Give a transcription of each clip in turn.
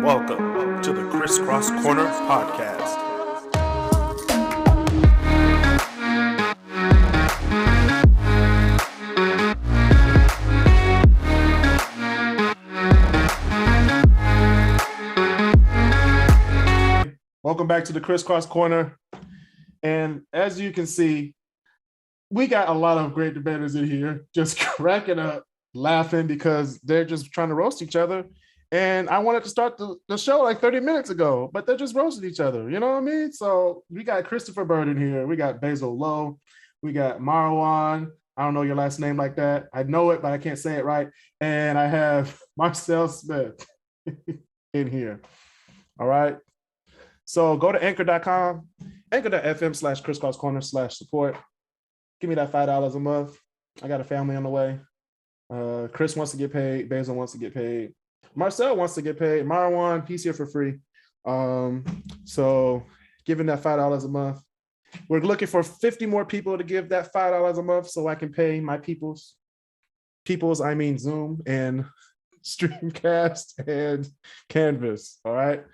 Welcome to the Crisscross Corner podcast. Welcome back to the Crisscross Corner. And as you can see, we got a lot of great debaters in here just cracking up, laughing because they're just trying to roast each other. And I wanted to start the show like 30 minutes ago, but they're just roasting each other. You know what I mean? So we got Christopher Bird in here. We got Basil Lowe. We got Marwan. I don't know your last name like that. I know it, but I can't say it right. And I have Marcel Smith in here. All right. So go to anchor.com, anchor.fm/crisscrosscorner/support. Give me that $5 a month. I got a family on the way. Kris wants to get paid. Basil wants to get paid. Marcel wants to get paid. Marwan, he's here for free. So giving that $5 a month. We're looking for 50 more people to give that $5 a month so I can pay my peoples. Peoples, I mean Zoom and Streamcast and Canvas. All right.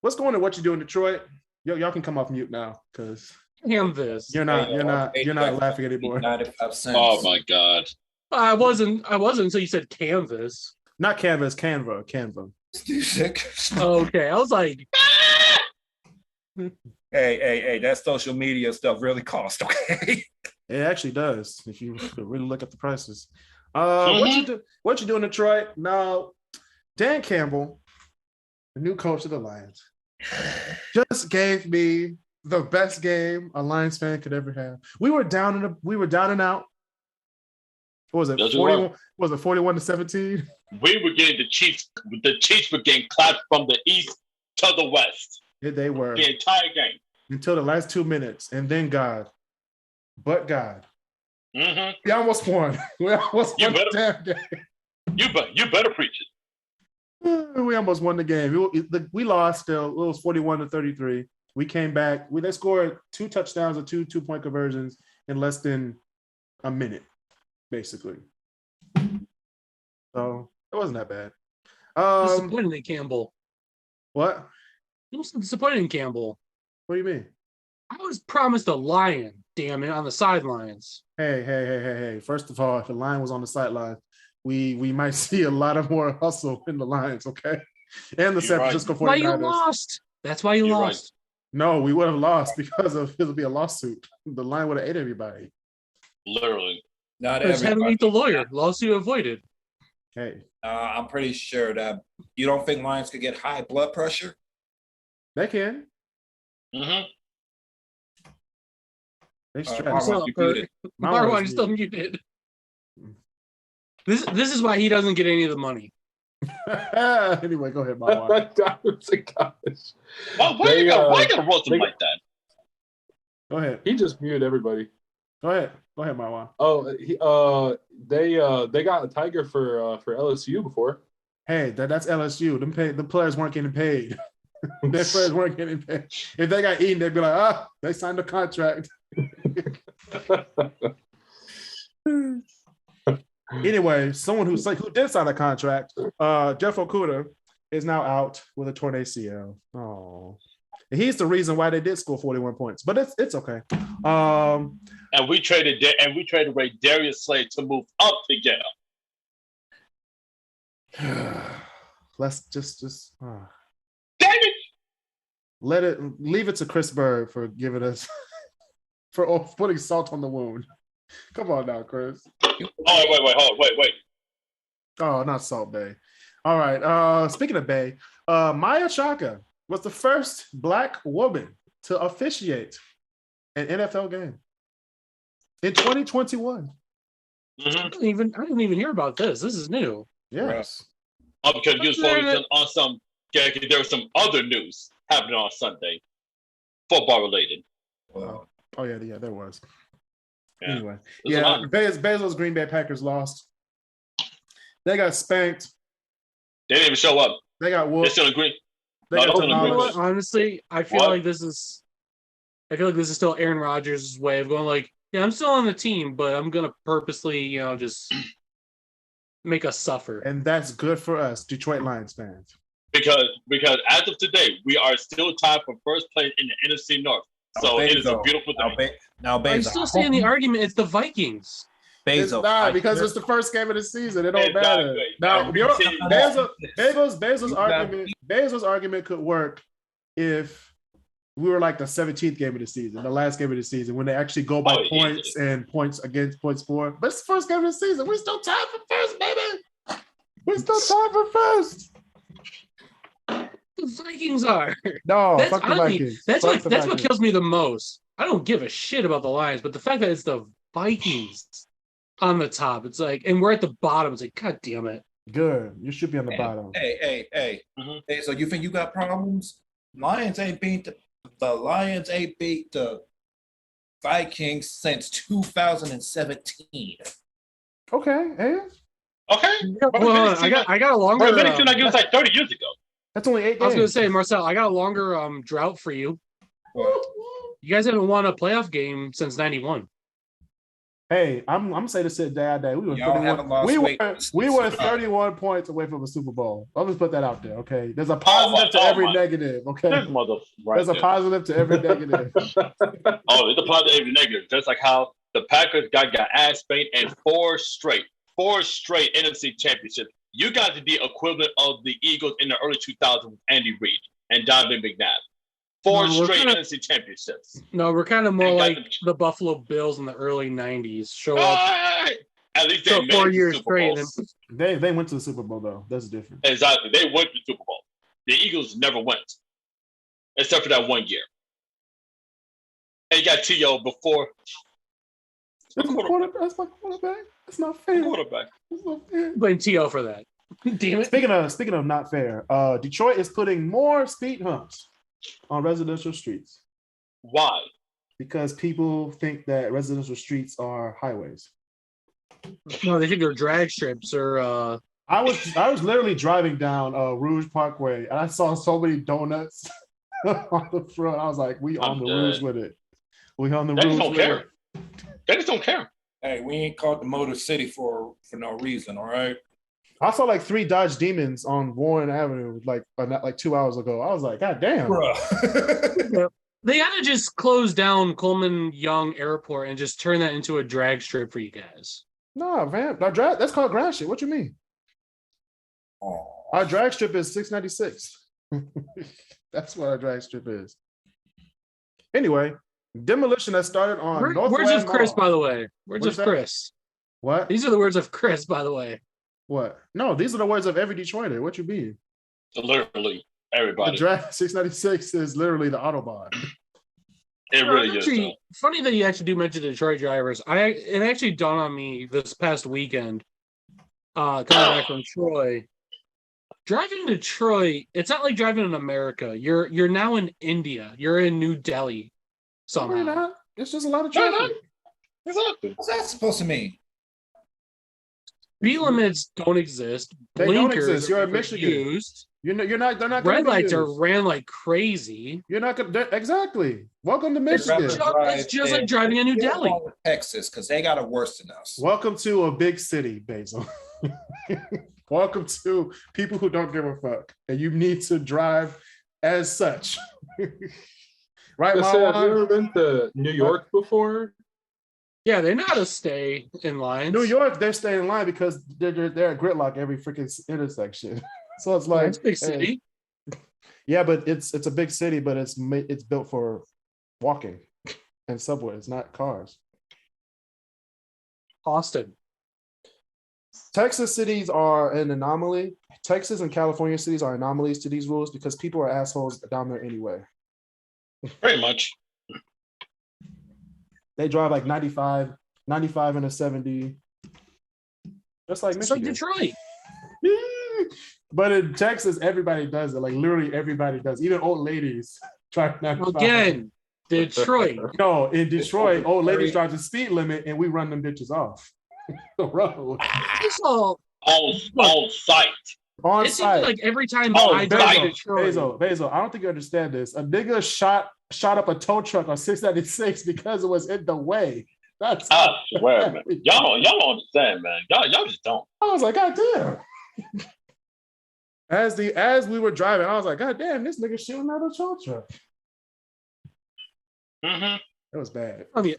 Let's go into what you do in Detroit. Y'all can come off mute now because Canvas. You're not laughing anymore. 95 cents. Oh my God. I wasn't until you said Canvas. Not Canvas, Canva. Okay, I was like, hey, that social media stuff really costs, okay? It actually does if you really look at the prices. What you do in Detroit? Now, Dan Campbell, the new coach of the Lions, just gave me the best game a Lions fan could ever have. We were down and out. What was it? 41? Was it 41-17? We were getting the Chiefs were getting clapped from the east to the west. Yeah, they were. The entire game. Until the last 2 minutes. And then God. But God. Mm-hmm. We almost won. We almost won the damn game. You better preach it. We almost won the game. We lost still. It was 41-33. We came back. They scored 2 touchdowns or two-point conversions in less than a minute, basically. So it wasn't that bad. disappointed in Campbell. What? I was disappointed in Campbell. What do you mean? I was promised a lion, damn it, on the sidelines. Hey. First of all, if the Lion was on the sideline, we might see a lot of more hustle in the Lions, okay? And the San Francisco 49ers. Why you lost? That's why you lost. Right. No, we would have lost because of it'll be a lawsuit. The Lion would have ate everybody. Literally. Not everybody. Just had to meet the lawyer. Lawsuit avoided. Hey. I'm pretty sure that you don't think Lions could get high blood pressure? They can. Mm-hmm. They Marwan is still muted. This is why he doesn't get any of the money. Anyway, go ahead, Marwan. Why you gotta roast him like that? Go ahead. He just muted everybody. Go ahead, Marwan. Oh, they got a Tiger for LSU before. Hey, that's LSU. The players weren't getting paid. Their players weren't getting paid. If they got eaten, they'd be like, they signed a contract. Anyway, someone who did sign a contract, Jeff Okudah, is now out with a torn ACL. Oh, and he's the reason why they did score 41 points, but it's okay. And we traded away Darius Slade to move up to get him. Let's just damn it! Leave it to Chris Bird for giving us for putting salt on the wound. Come on now, Chris. Oh, wait. Oh, not Salt Bay. All right. Speaking of Bay, Maia Chaka was the first Black woman to officiate an NFL game in 2021. Mm-hmm. I didn't even hear about this. This is new. Yes. Because you was focusing on some. Yeah, there was some other news happening on Sunday, football related. Wow. Oh yeah, there was. Yeah. Anyway, Basil's Green Bay Packers lost. They got spanked. They didn't even show up. They got whooped. They're still in green. Honestly, I feel like this is still Aaron Rodgers' way of going like, Yeah, I'm still on the team, but I'm gonna purposely, just make us suffer. And that's good for us, Detroit Lions fans. Because as of today, we are still tied for first place in the NFC North. So it is a beautiful thing. Now, Are you still saying the argument? It's the Vikings. It's not because it's the first game of the season. It don't matter. Now, Bezos' argument could work if we were like the 17th game of the season, the last game of the season, when they actually go by points and points against points for. But it's the first game of the season. We're still tied for first, baby. We're still tied for first. The Vikings are. No, fuck the Vikings. That's what kills me the most. I don't give a shit about the Lions, but the fact that it's the Vikings on the top, it's like, and we're at the bottom. It's like, God damn it. Good. You should be on the bottom. Hey. Hey, so you think you got problems? Lions ain't beat the Vikings since 2017. Okay, hey. Okay. Well, I got a longer. It seemed like it was like 30 years ago. That's only 8 games. I was going to say, Marcel, I got a longer drought for you. What? You guys haven't won a playoff game since '91. Hey, I'm gonna say this shit day. We were 31 points away from a Super Bowl. I'll just put that out there. Okay, there's a positive to every negative. Okay, there's a positive to every negative. There's a positive to every negative. Just like how the Packers got ass spanked and four straight NFC championships. You got to the equivalent of the Eagles in the early 2000s with Andy Reid and Donovan McNabb. Four straight NFC championships. No, we're kind of more like the Buffalo Bills in the early '90s. Show up. At least they made 4 years straight. They went to the Super Bowl though. That's different. Exactly. They went to the Super Bowl. The Eagles never went, except for that 1 year. And you got T.O. before. That's my quarterback. That's not fair. Quarterback. That's not fair. Blame T.O. for that. Damn it. Speaking of not fair, Detroit is putting more speed humps on residential streets. Why? Because people think that residential streets are highways. No, they think they're drag strips or. I was literally driving down Rouge Parkway and I saw so many donuts on the front. I was like, "We on the Rouge with it. We on the Rouge with it." They just don't care. Hey, we ain't called the Motor City for no reason, all right? I saw like 3 Dodge Demons on Warren Avenue like 2 hours ago. I was like, God damn. They got to just close down Coleman Young Airport and just turn that into a drag strip for you guys. No, man. That's called grass shit. What you mean? Oh. Our drag strip is 696. That's what our drag strip is. Anyway, Demolition that started on Northland Words of Kris, Mall. by the way. Words of Kris. What? These are the words of Kris, by the way. What? No, these are the words of every Detroiter. What you mean? Literally, everybody. The drag 696 is literally the Autobahn. It really is. Funny that you actually do mention Detroit drivers. It actually dawned on me this past weekend, coming back from Troy. Driving to Detroit, it's not like driving in America. You're now in India. You're in New Delhi somehow. No, you're not. It's just a lot of traffic. Exactly. What's that supposed to mean? Speed limits don't exist. They Blinkers don't exist. You're in Michigan. Used. You're not. They're not. Red lights are ran like crazy. You're not gonna. Exactly. Welcome to Michigan. It's just like driving in New Delhi. Texas, because they got it worse than us. Welcome to a big city, Basil. Welcome to people who don't give a fuck, and you need to drive as such. Right, have you ever been to New York before? Yeah, they know how to stay in line. New York, they're staying in line because they're at gridlock every freaking intersection. So it's like it's a big city. Yeah, but it's a big city, but it's built for walking and subways, not cars. Austin. Texas cities are an anomaly. Texas and California cities are anomalies to these rules because people are assholes down there anyway. Pretty much. They drive like 95 and a 70. Just like Michigan. It's like Detroit. But in Texas, everybody does it. Like literally everybody does. Even old ladies drive 95. Again, Detroit. No, in Detroit, old ladies drive the speed limit and we run them bitches off the road. It's all on site. On it seems site. like every time I drive to Detroit. Basil, I don't think you understand this. A nigga shot up a tow truck on 696 because it was in the way. That's I swear, man. Y'all don't understand, man. Y'all just don't. I was like, God damn. As we were driving, I was like, God damn, this nigga shooting out a tow truck. Mm-hmm. That was bad. I mean,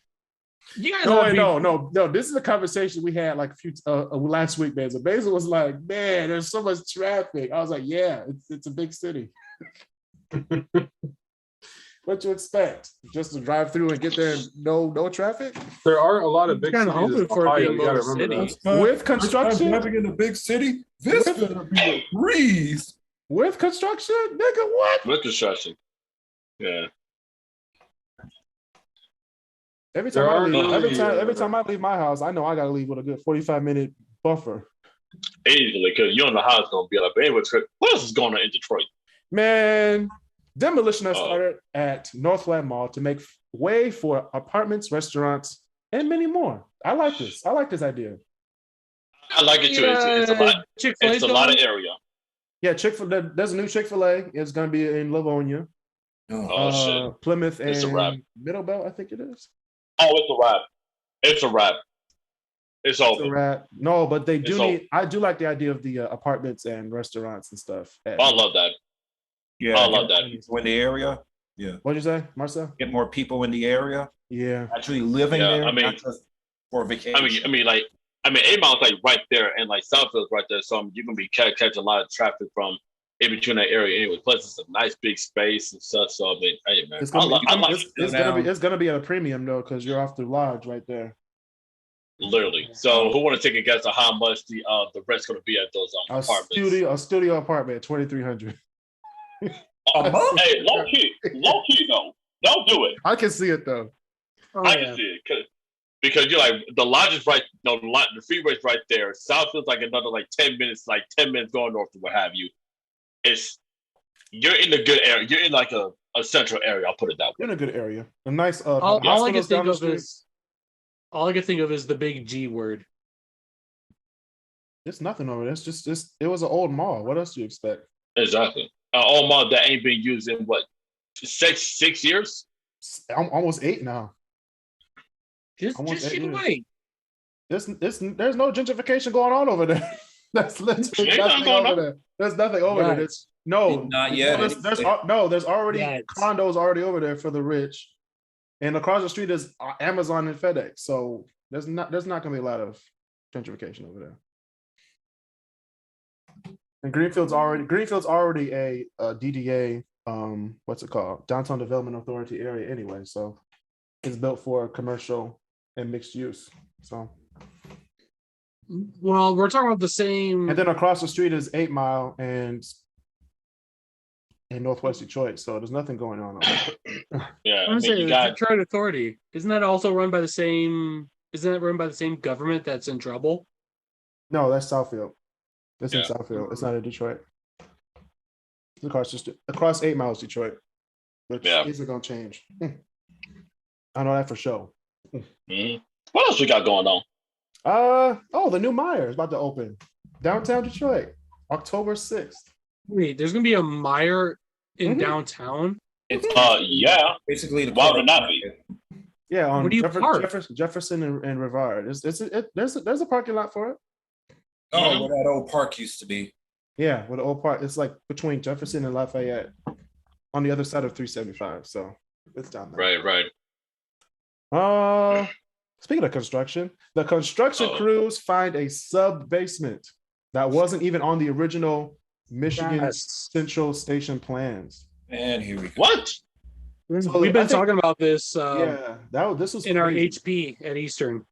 you guys No. This is a conversation we had like a few last week, man. So Basil was like, man, there's so much traffic. I was like, yeah, it's a big city. What you expect? Just to drive through and get there and no traffic? There are a lot of big Kinda cities in hoping for it Ohio. being You gotta Motor remember City. that. With construction? Living in a big city, this better be a breeze. With construction? Nigga, what? With construction. Yeah. Every time I leave my house, I know I gotta leave with a good 45-minute buffer. Easily, because you don't know how it's gonna be like. But anyway, what else is going on in Detroit? Man, Demolition has started at Northland Mall to make way for apartments, restaurants, and many more. I like this. I like this idea. I like it too. It's a lot. Chick-fil-A's It's a lot of area. Yeah, Chick-fil-A. There's a new Chick-fil-A. It's going to be in Livonia, Oh shit! Plymouth, It's a wrap. and Middlebelt, I think it is. Oh, it's a wrap. It's a wrap. It's It's a over. wrap. No, but they do It's need. I do like the idea of the apartments and restaurants and stuff. I love that. Yeah, I love get that. more people in the area. Yeah, What'd you say, Marcel? get more people in the area Yeah. actually living Yeah, there, I mean- not just for vacation. I mean, 8 Mile's like right there, and like Southfield's right there, so you're gonna be catch a lot of traffic from in between that area anyway. Plus, it's a nice big space and stuff. So I mean, hey man, It's I gonna, like it, it's gonna be at a premium though, because you're off the lodge right there. literally. So who want to take a guess on how much the rent's gonna be at those A apartments? studio apartment, 2,300. A month? Hey, low key though. Don't do it. I can see it though. Oh, I yeah. can see it because you're like the lodge is right. No, the freeway's right there. Southfield's like another like 10 minutes, going north or what have you. You're in a good area. You're in like a central area. I'll put it that way. You're in a good area. A nice. All I can hospitals down think the of street. is the big G word. There's nothing over there. It's just it was an old mall. What else do you expect? Exactly. All mall that ain't been used in what 6 years? Almost 8 now. Just Almost 8 you years. wait. There's no gentrification going on over there. That's literally Ain't nothing nothing going over on. there. There's nothing over there. It's Not yet. There's already Yes. condos already over there for the rich, and across the street is Amazon and FedEx. So there's not going to be a lot of gentrification over there. And Greenfield's already a DDA. What's it called? Downtown Development Authority area anyway. So it's built for commercial and mixed use. So. Well, we're talking about the same. And then across the street is 8 Mile and in Northwest Detroit. So there's nothing going on. Yeah, I'm saying you the got Detroit Authority. Isn't that also run by the same? Isn't that run by the same government that's in trouble? No, that's Southfield. It's in Yeah. Southfield. It's not in Detroit. It's across 8 Miles, Detroit, which isn't going to change. I know that for sure. Mhm. What else we got going on? The new Meijer is about to open. Downtown Detroit, October 6th. Wait, there's gonna be a Meijer in Mhm. downtown. It's Yeah. basically the Why would it not be? Yeah, on Where do you park? Jefferson and Rivard. There's a parking lot for it. Oh, where that old park used to be. Yeah, with the old park. It's like between Jefferson and Lafayette on the other side of 375. So it's down there. Right. Speaking of construction, the construction crews find a sub basement that wasn't even on the original Michigan Yes. Central Station plans. And here we go. What? So We've I been think- talking about this This was in our crazy. HP at Eastern.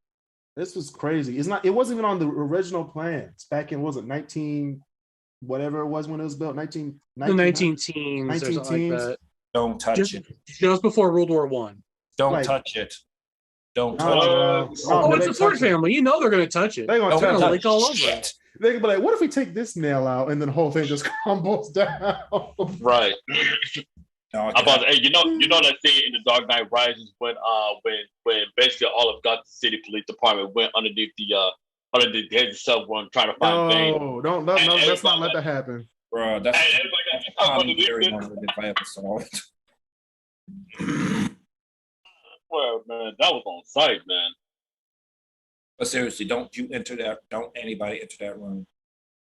This was crazy. It wasn't even on the original plans back in, was it 19 whatever it was when it was built, 19 The 19 teens or 19 something like teens. that. Don't touch Just, it. just before World War One. Don't like- touch it. Don't Oh, touch it. Oh, but it's they a Ford touch it. family. You know they're gonna touch it. They're gonna Don't touch gonna it. lick all over shit. it. They can be like, what if we take this nail out and then the whole thing just crumbles down? Right. No, Hey, you know that scene in The Dark Knight Rises when basically all of Gotham City Police Department went underneath the head of someone trying to find Bane. No, don't let's not let that happen. bro, that's Hey, everybody got to talk underneath very it. wonderful if I ever saw it. Well, man, that was on site, man. But seriously, don't anybody enter that room.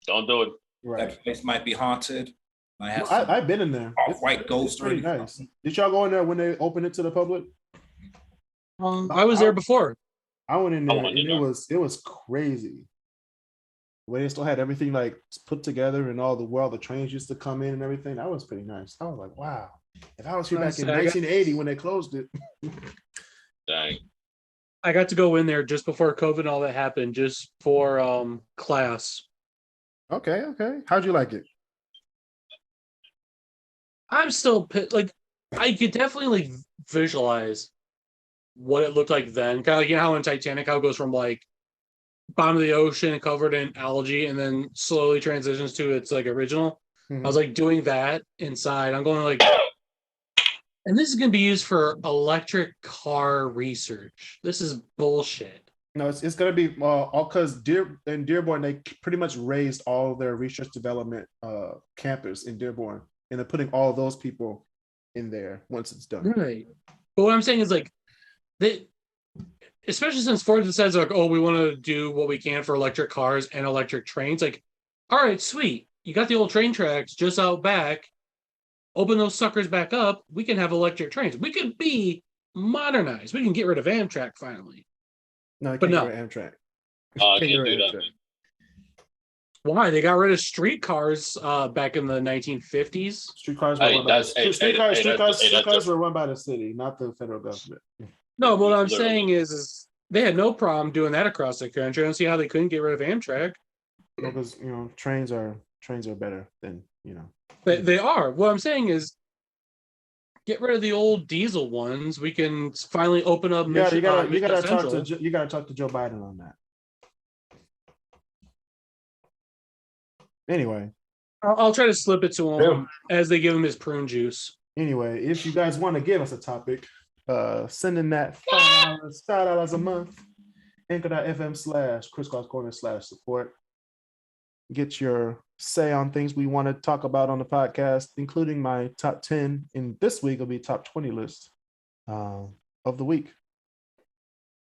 Don't do it. Right. That place might be haunted. Might have I've been in there. white ghost It's pretty or anything. nice. Did y'all go in there when they opened it to the public? I was there before. I went in there went in and there. it was crazy. Where they still had everything like put together and all the trains used to come in and everything. That was pretty nice. I was like, wow. If I was here back in 1980 when they closed it. Dang. I got to go in there just before COVID and all that happened, just for class. Okay. How'd you like it? I'm still like, I could definitely like visualize what it looked like then. Kind of like, you know how in Titanic, how it goes from like bottom of the ocean covered in algae and then slowly transitions to its like original. Mhm. I was like doing that inside. I'm going like, and this is going to be used for electric car research. This is bullshit. No, it's gonna be all because Dearborn, they pretty much raised all their research development campus in Dearborn, and they're putting all those people in there once it's done. Right. But what I'm saying is like, they, especially since Ford says like, oh, we want to do what we can for electric cars and electric trains. Like, all right, sweet. You got the old train tracks just out back. Open those suckers back up. We can have electric trains. We could be modernized. We can get rid of Amtrak finally. No, But no. Amtrak. I Can't can't get do rid of that. Amtrak. Why? They got rid of streetcars back in the 1950s. Streetcars were Hey, run by that's- streetcars were run by the city, not the federal government. No, what I'm Literally. saying is they had no problem doing that across the country. I don't see how they couldn't get rid of Amtrak. Because trains are better than They are. What I'm saying is get rid of the old diesel ones. We can finally open up. Yeah, you gotta Mission talk Central. to talk to Joe Biden on that. Anyway, I'll try to slip it to him as they give him his prune juice. if you guys want to give us a topic, send in that $5 a month. Anchor.fm/crisscrosscorner/support. Get your say on things we want to talk about on the podcast, including my top 10. In this week, will be top 20 list of the week.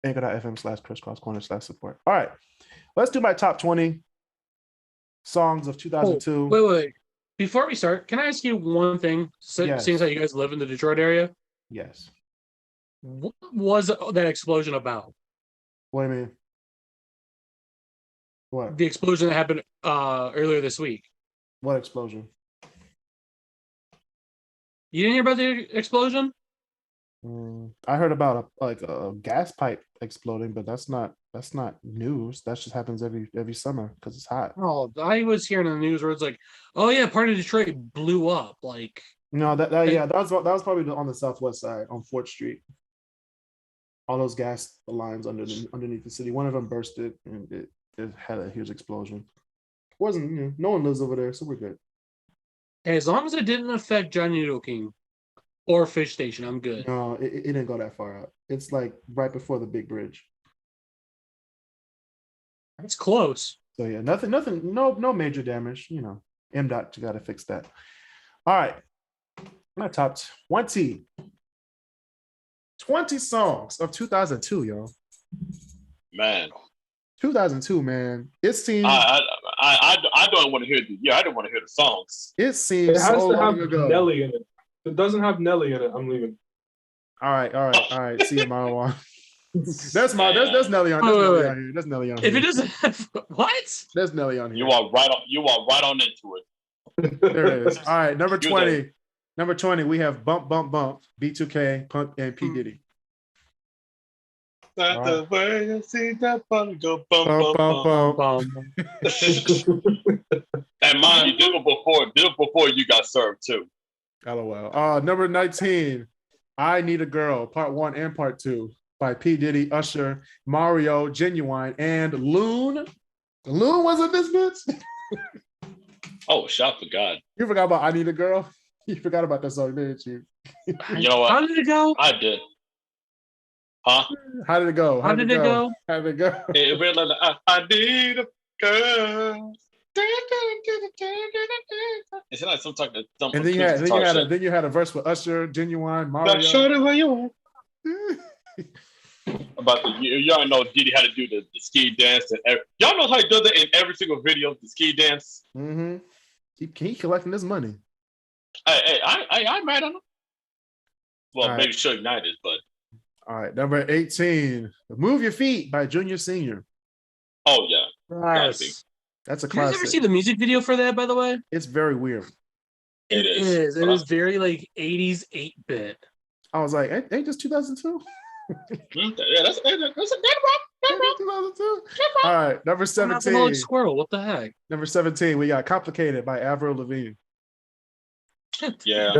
Anchor.fm/crisscrosscorner/support. All right, let's do my top 20 songs of 2002. Wait. Before we start, can I ask you one thing? Yes. Seeing as how you guys live in the Detroit area, Yes. what was that explosion about? What do you mean? What? The explosion that happened earlier this week. What explosion? You didn't hear about the explosion? I heard about a gas pipe exploding, but that's not news. That just happens every summer because it's hot. Oh, I was hearing in the news where it's like, oh yeah, part of Detroit blew up. Like, No, that was probably on the southwest side on 4th Street. All those gas lines underneath the city. One of them bursted and it had a huge explosion. Wasn't no one lives over there, so we're good. as long as it didn't affect John Noodle King or Fish Station, I'm good. No, it didn't go that far out. It's like right before the big bridge. It's close. So yeah, nothing, no major damage. MDOT, you got to fix that. All right, my top 20 songs of 2002, y'all. Man, 2002, man. It seems I don't want to hear I don't want to hear the songs. it It seems has so to have long ago. Nelly in it. If it doesn't have Nelly in it, I'm leaving. All right. See you, Marwan. That's Nelly on. There's Nelly on here. There's Nelly on here. If it doesn't have what? There's Nelly on here. You are right on into it. There it is. All right, number You're 20. there. Number 20, we have Bump Bump Bump, B2K, Punk, and P Diddy. That's the way I see that bump go bump Bump bump Bump bump. Bump. And mind you, did it before you got served too. LOL. Number 19, I Need a Girl, Part 1 and Part 2 by P Diddy, Usher, Mario, Genuine, and Loon. Loon was in this bitch. Oh, shot for God. You forgot about I Need a Girl? You forgot about that song, didn't you? You know what? How did it go? I did. Huh? How did it go? How did it go? How did it go? It really like, I need a girl. It's like some type of dump. And then you had a verse with Usher, Genuine, Mario. Like, show it where you are. about the y'all know Diddy had to do the ski dance and y'all know how he does it in every single video, the ski dance. Mm-hmm. He collecting his money. I'm mad on him. Well, All maybe right. Suge Knight is, but All right, number 18, Move Your Feet by Junior Senior. oh yeah. Yes. That's a Did you guys classic. ever see the music video for that, by the way? It's very weird. It is. It is very like 80s 8-bit. I was like, ain't this 2002? Yeah, that's a good one. 2002. All right, number I'm not 17. like Squirrel. What the heck? Number 17, we got Complicated by Avril Lavigne. Yeah.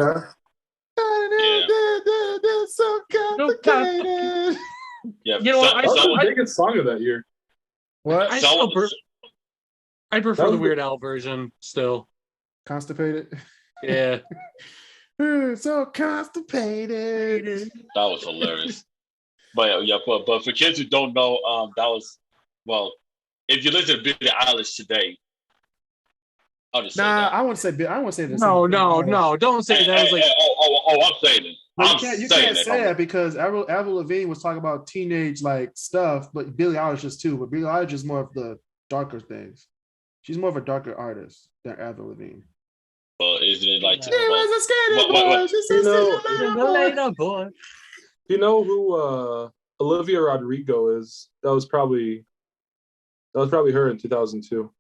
So complicated. Yeah. You know what? That was the biggest song of that year. What? I prefer the Weird Al version still. Constipated? Yeah. So constipated. That was hilarious. But yeah, but for kids who don't know, that was if you listen to Billie Eilish today, I'll just say that. I won't say this. No, don't say that. Was like, I'm saying it. You can't say that because Avril Lavigne was talking about teenage like stuff, but Billie Eilish is too. But Billie Eilish is more of the darker things. She's more of a darker artist than Avril Lavigne. Well, isn't it like? She was a skater boy. She said, later, boy. You know who Olivia Rodrigo is? That was probably her in 2002.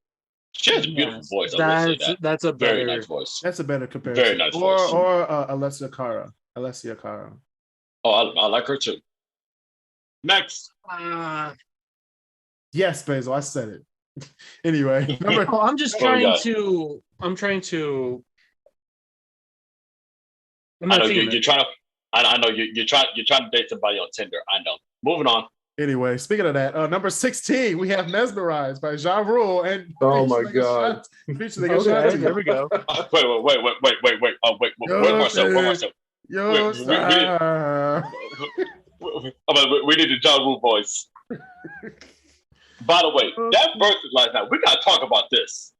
She has a beautiful voice. That's a very better, nice voice. That's a better comparison. Very nice voice. Or Alessia Cara. Oh, I like her too. Next. Yes, Basil, I said it. Anyway, I'm trying to. I'm I know not you're trying to. I know you're trying to date somebody on Tinder. I know. Moving on. Anyway, speaking of that, number 16, we have Mesmerized by Ja Rule and oh my god, okay, there we go. Wait. Oh, wait. Where's Marcel? We need the Ja Rule voice. By the way, that verse is last night. We gotta talk about this,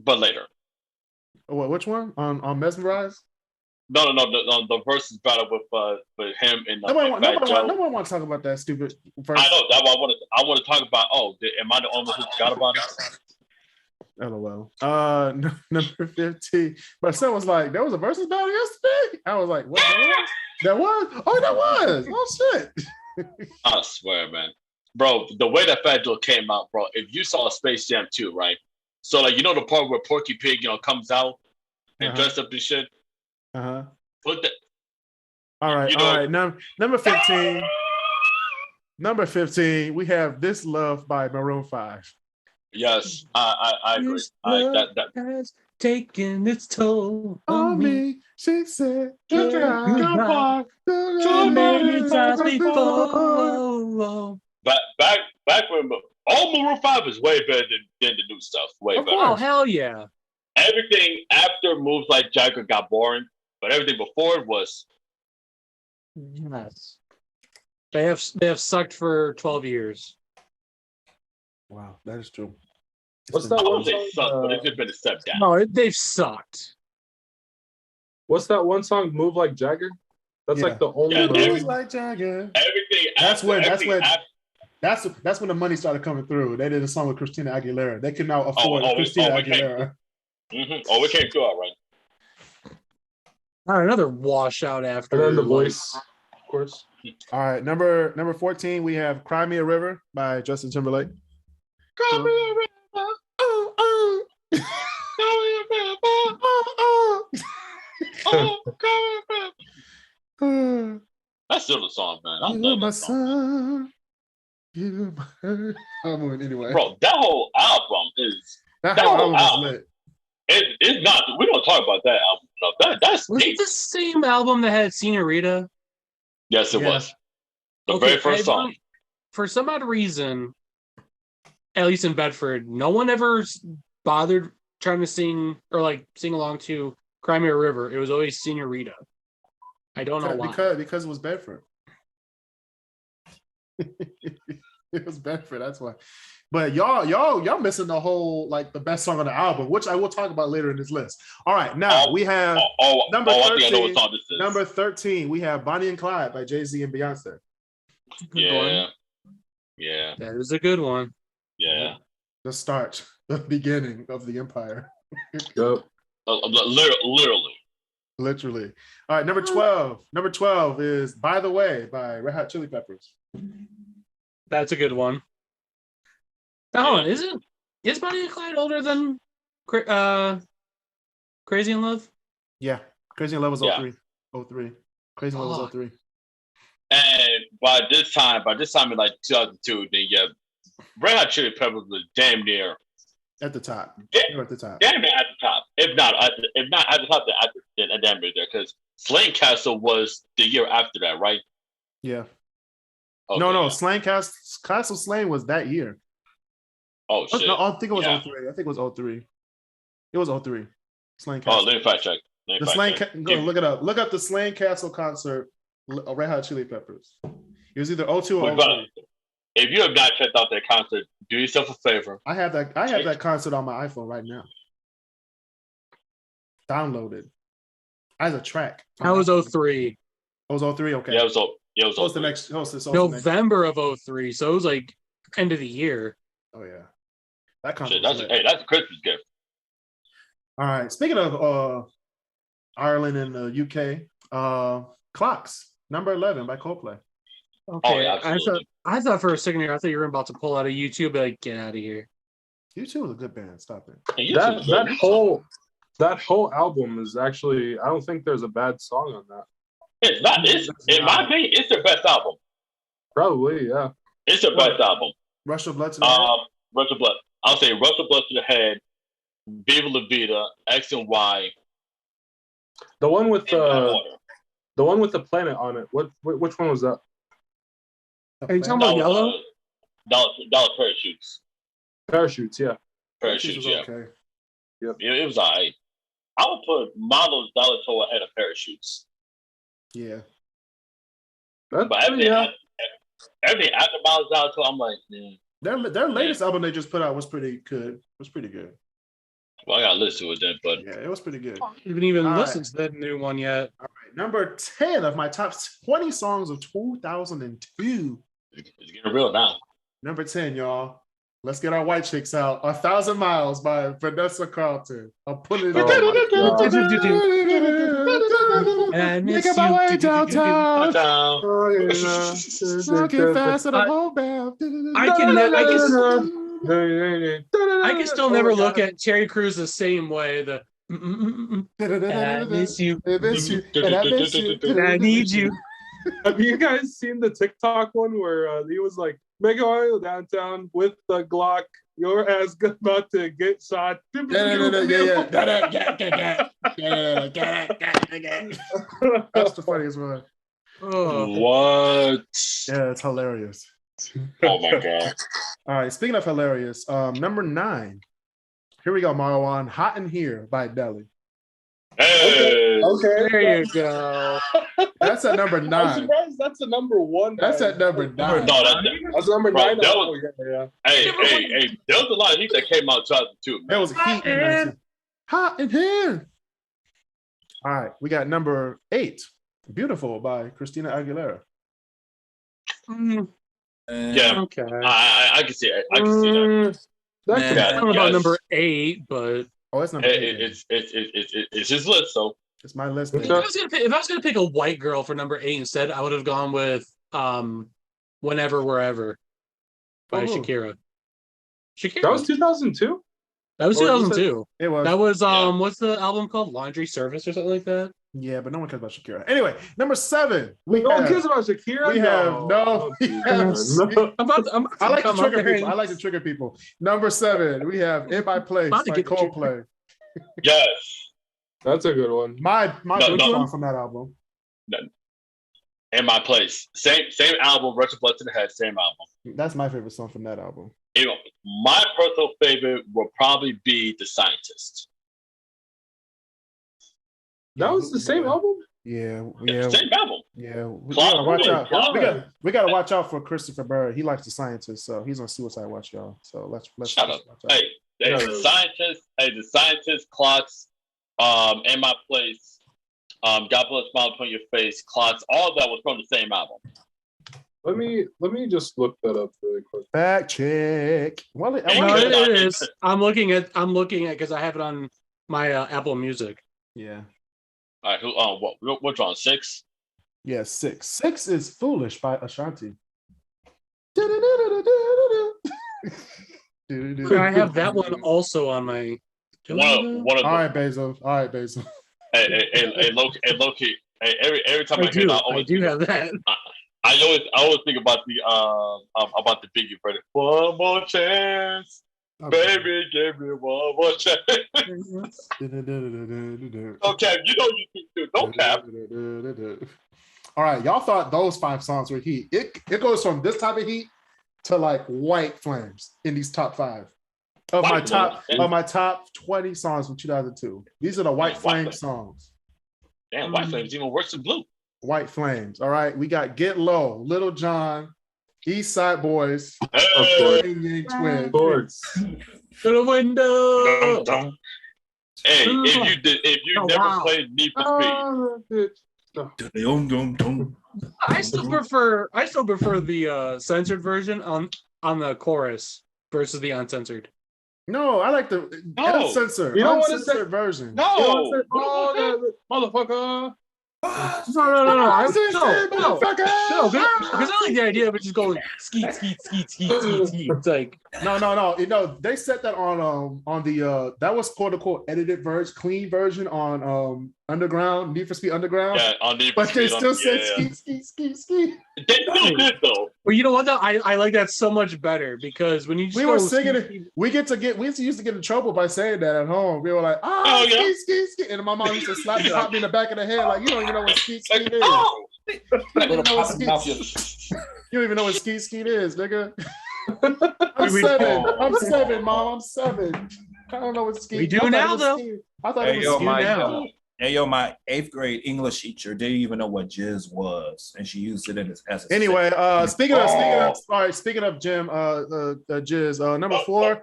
but later. What? Which one? On Mesmerized? No. The versus battle with him and no one want to talk about that stupid verse. I know that. I want to talk about. Am I the only one who forgot about it? LOL. Number 15. But someone was like, there was a versus battle yesterday. I was like, what? That was? Oh, that was. Oh shit. I swear, man, bro. The way that Fat Joe came out, bro. If you saw Space Jam 2, right? So like, you know the part where Porky Pig, comes out and dressed up and shit. Put that. All right. Number 15. Number 15. We have This Love by Maroon 5. Yes, I agree. That has taken its toll on me. She said, goodbye. Many times before. Back when all Maroon 5 is way better than the new stuff. Way better. Oh hell yeah! Everything after Moves Like Jagger got boring. But everything before it was. Yes. They have sucked for 12 years. Wow, that is true. What's that one song? But it's just been a step down. No, they've sucked. What's that one song? Move Like Jagger? That's like the only Move Like Jagger. Everything. That's when the money started coming through. They did a song with Christina Aguilera. They could now afford Christina Aguilera. Oh, it came through all right. Not another washout after. And then The Voice, of course. All right, number 14, we have Cry Me a River by Justin Timberlake. Cry me a river. Oh. Cry me a river. Oh, cry me a river. That's still the song, man. I love that song. Anyway. Bro, that whole album is... That whole album is lit. It's not... We don't talk about that album. No, that's was it the same album that had Senorita? Yes, it was. The very first song. For some odd reason, at least in Bedford, no one ever bothered trying to sing along to Cry Me a River. It was always Senorita. I don't know why. Because it was Bedford. It was Bedford, that's why. But y'all missing the whole the best song on the album, which I will talk about later in this list. All right, now we have number 13. Number 13, we have Bonnie and Clyde by Jay-Z and Beyonce. Good Yeah. one. Yeah. That is a good one. Yeah. The start, the beginning of the empire. Yep. Literally. Literally. All right, number 12. Number 12 is By the Way by Red Hot Chili Peppers. That's a good one. Oh, is Bonnie and Clyde older than Crazy in Love? Yeah. Crazy in Love was Yeah. 03. 03. Crazy in Love was 03. And by this time in like 2002, then yeah, Red Hot Chili Peppers was damn near At the top. Yeah. They were at the top. damn near at the top. If not at the top, then damn near there. Because Slane Castle was the year after that, right? Yeah. Okay, No, yeah. Slang Castle Slane was that year. Oh shit. No, I think it was Yeah. 03. I think it was 03. It was 03. Slang Oh, Castle. let me fact check. The Slang go look it up. Look up the Slang Castle concert, Red Hot Chili Peppers. It was either 02 or 03. If you have not checked out that concert, do yourself a favor. I have that concert on my iPhone right now. Downloaded as a track. That was 03. It was 03. Okay. Yeah, it was. Host the next. Host this. November of 03. So it was like end of the year. Oh yeah. That concert. Shit, that's a Christmas gift. All right. Speaking of Ireland and the UK, Clocks, number 11 by Coldplay. Okay. Oh, yeah, absolutely. I thought for a second here, I thought you were about to pull out of YouTube, but like, get out of here. U2 was a good band. Stop it. And That whole album is actually, I don't think there's a bad song on that. It's not. It's in my opinion, it's their best album. Probably, yeah. It's their best album. Rush of Blood to the Head. Rush of Blood. I'll say Rush of Blood to the Head, Viva La Vida, X and Y. The one with in that order. the one with the planet on it. Which one was that? Are you talking about Yellow? Dollar Parachutes. Parachutes, yeah. Parachutes, yeah. Okay. It was all right. I would put Milo's Dollar Toe ahead of Parachutes. Yeah. But everything after Milo's Dollar Toe, I'm like, Their latest album they just put out was pretty good. Well, I gotta listen to it then, but Yeah, it was pretty good. I haven't even All listened to that new one yet. All right. Number 10 of my top 20 songs of 2002. it's getting real now. Number 10, y'all. Let's get our white chicks out. 1,000 Miles by Vanessa Carlton. I'll put it on. And Making my way downtown. Down. Walking fast in a whole band. I can still never look at Terry Crews the same way. I miss you. I miss you. And I miss you. And I need you. Have you guys seen the TikTok one where he was like, make a way downtown with the Glock, your ass about to get shot? That's the funniest one. Oh. What? Yeah, it's hilarious. Oh my god. All right, speaking of hilarious, number 9. Here we go, Marwan. Hot in Here by Deli. Hey. Okay. There you go. That's at number 9. I'm surprised that's the number one. That's at number 9. No, That's number Bro, 9. that Oh, was- yeah. Hey, there was a lot of heat that came out 2002. There was heat in 19. Hot in Here. All right, we got number 8. Beautiful by Christina Aguilera. Yeah, Okay. I can see it. I can see that. That Man. could- I don't know about Yes. number 8, but Oh, it's number 8. It's his list, so It's my list. Okay. man. if I was gonna pick a white girl for number 8 instead, I would have gone with Whenever Wherever by Oh. Shakira. that was 2002? That was Or was it- 2002. It was. That was Yeah. what's the album called? Laundry Service or something like that. Yeah, but no one cares about Shakira. Anyway, number 7. We No one have, cares about Shakira? we have no. We have, No. I'm about to I like to come up trigger there people. I and- like to trigger people. Number 7, we have In My Place About to by get the trigger. Coldplay. yes. That's a good one. My No, favorite no. song from that album. In My Place. Same album, Rush of Blood to the Head, same album. That's my favorite song from that album. My personal favorite will probably be The Scientist. That was the same album? Yeah, Yeah, same album. yeah. We Clark, gotta watch out. God. We gotta watch out for Christopher Bird. He likes The Scientist, so he's on Suicide Watch, y'all. So let's Shut up. watch out. Hey, The Scientist, Clocks, In My Place, God Bless Smile Upon Your Face, Clocks, all that was from the same album. Let me just look that up really quick. Fact check. Well, No, it is. I'm looking at because I have it on my Apple Music. yeah. All right, what's on 6? Yeah, 6. 6 is Foolish by Ashanti. I have that one also on my. One of All right, Bezos. All right, Bezos. hey, Loki. Hey, every time I hear that, I do have that. I always think about the Biggie version. One more chance, baby, give me one more chance. Don't cap, you know you can do. Don't cap. All right, y'all thought those 5 songs were heat. It goes from this type of heat to like white flames in these top 5 of my top 20 songs from 2002. These are the white flame songs. Damn, white flames even worse than blue. White flames. All right, we got Get Low, Little John, East Side Boys, Of course. To the window. Hey, if you never played Need for Speed, I still prefer the censored version on the chorus versus the uncensored. No, I like the uncensored. You don't want to say version. no, Motherfucker. No. Because I like the idea of it just going skeet. It's like no. They set that on the that was quote unquote edited version, clean version on Underground, Need for Speed Underground. Yeah, on Need for But they Speed, still said skeet. They still did though. well, you know what though? I like that so much better because when you just We go were singing skeet, it. We used to get in trouble by saying that at home. We were like, skeet, and my mom used to slap me in the back of the head like, you don't even know what skeet is. You don't even know what skeet is, nigga. I'm 7, Mom. I'm 7. I don't know what skeet. We do now though. I thought it was skeet now. My 8th grade English teacher didn't even know what jizz was, and she used it as a Anyway, speaking of Jim, jizz. Number 4,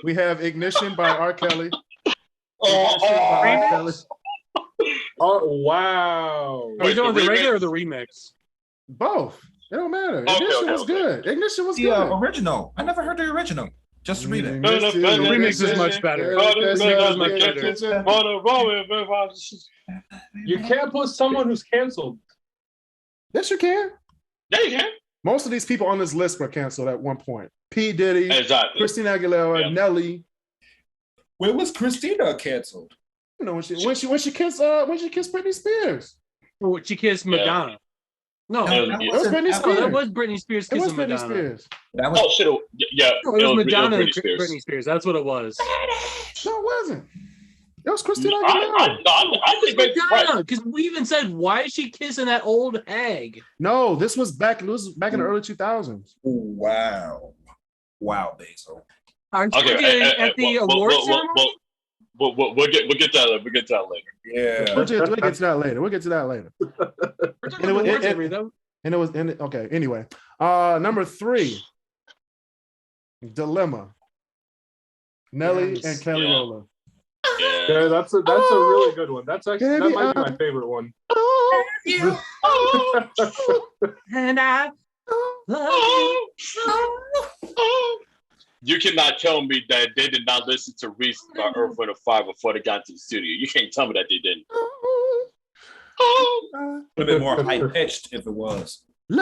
we have Ignition by R. Kelly. Oh wow! Are you doing the regular or the remix? Both. It don't matter. Okay, Ignition was good. Ignition was good. original. I never heard the original. Just read it. The remix is much better. You can't put someone who's canceled. Yes, you can. Yeah, you can. Most of these people on this list were canceled at one point. P. Diddy, Exactly. Christina Aguilera, Nelly. When was Christina canceled? You know when she kissed Britney Spears. Oh, she kissed Madonna. No, It was Britney Spears. that was Britney Spears It was kissing Britney Madonna. Spears. That was Oh shit! Yeah, No, it was Madonna and Britney Britney Spears. That's what it was. No, it wasn't. It was Christina Aguilera. I think that's right. Madonna, because we even said, why is she kissing that old hag? No, this was back in the early 2000s. wow, Basil. Aren't you at the awards ceremony? We'll get to that. We'll get to that later. Yeah, We'll get to that later. We'll get to that later. We're talking about awards ceremony, though. Okay. Anyway, number 3, Dilemma. Nelly and Kelly Rowland. Yeah, that's a really good one. That might be my favorite one. And I love you. You cannot tell me that they did not listen to Reese by Earth, Wind & Fire before they got to the studio. You can't tell me that they didn't. would have been more high pitched if it was. And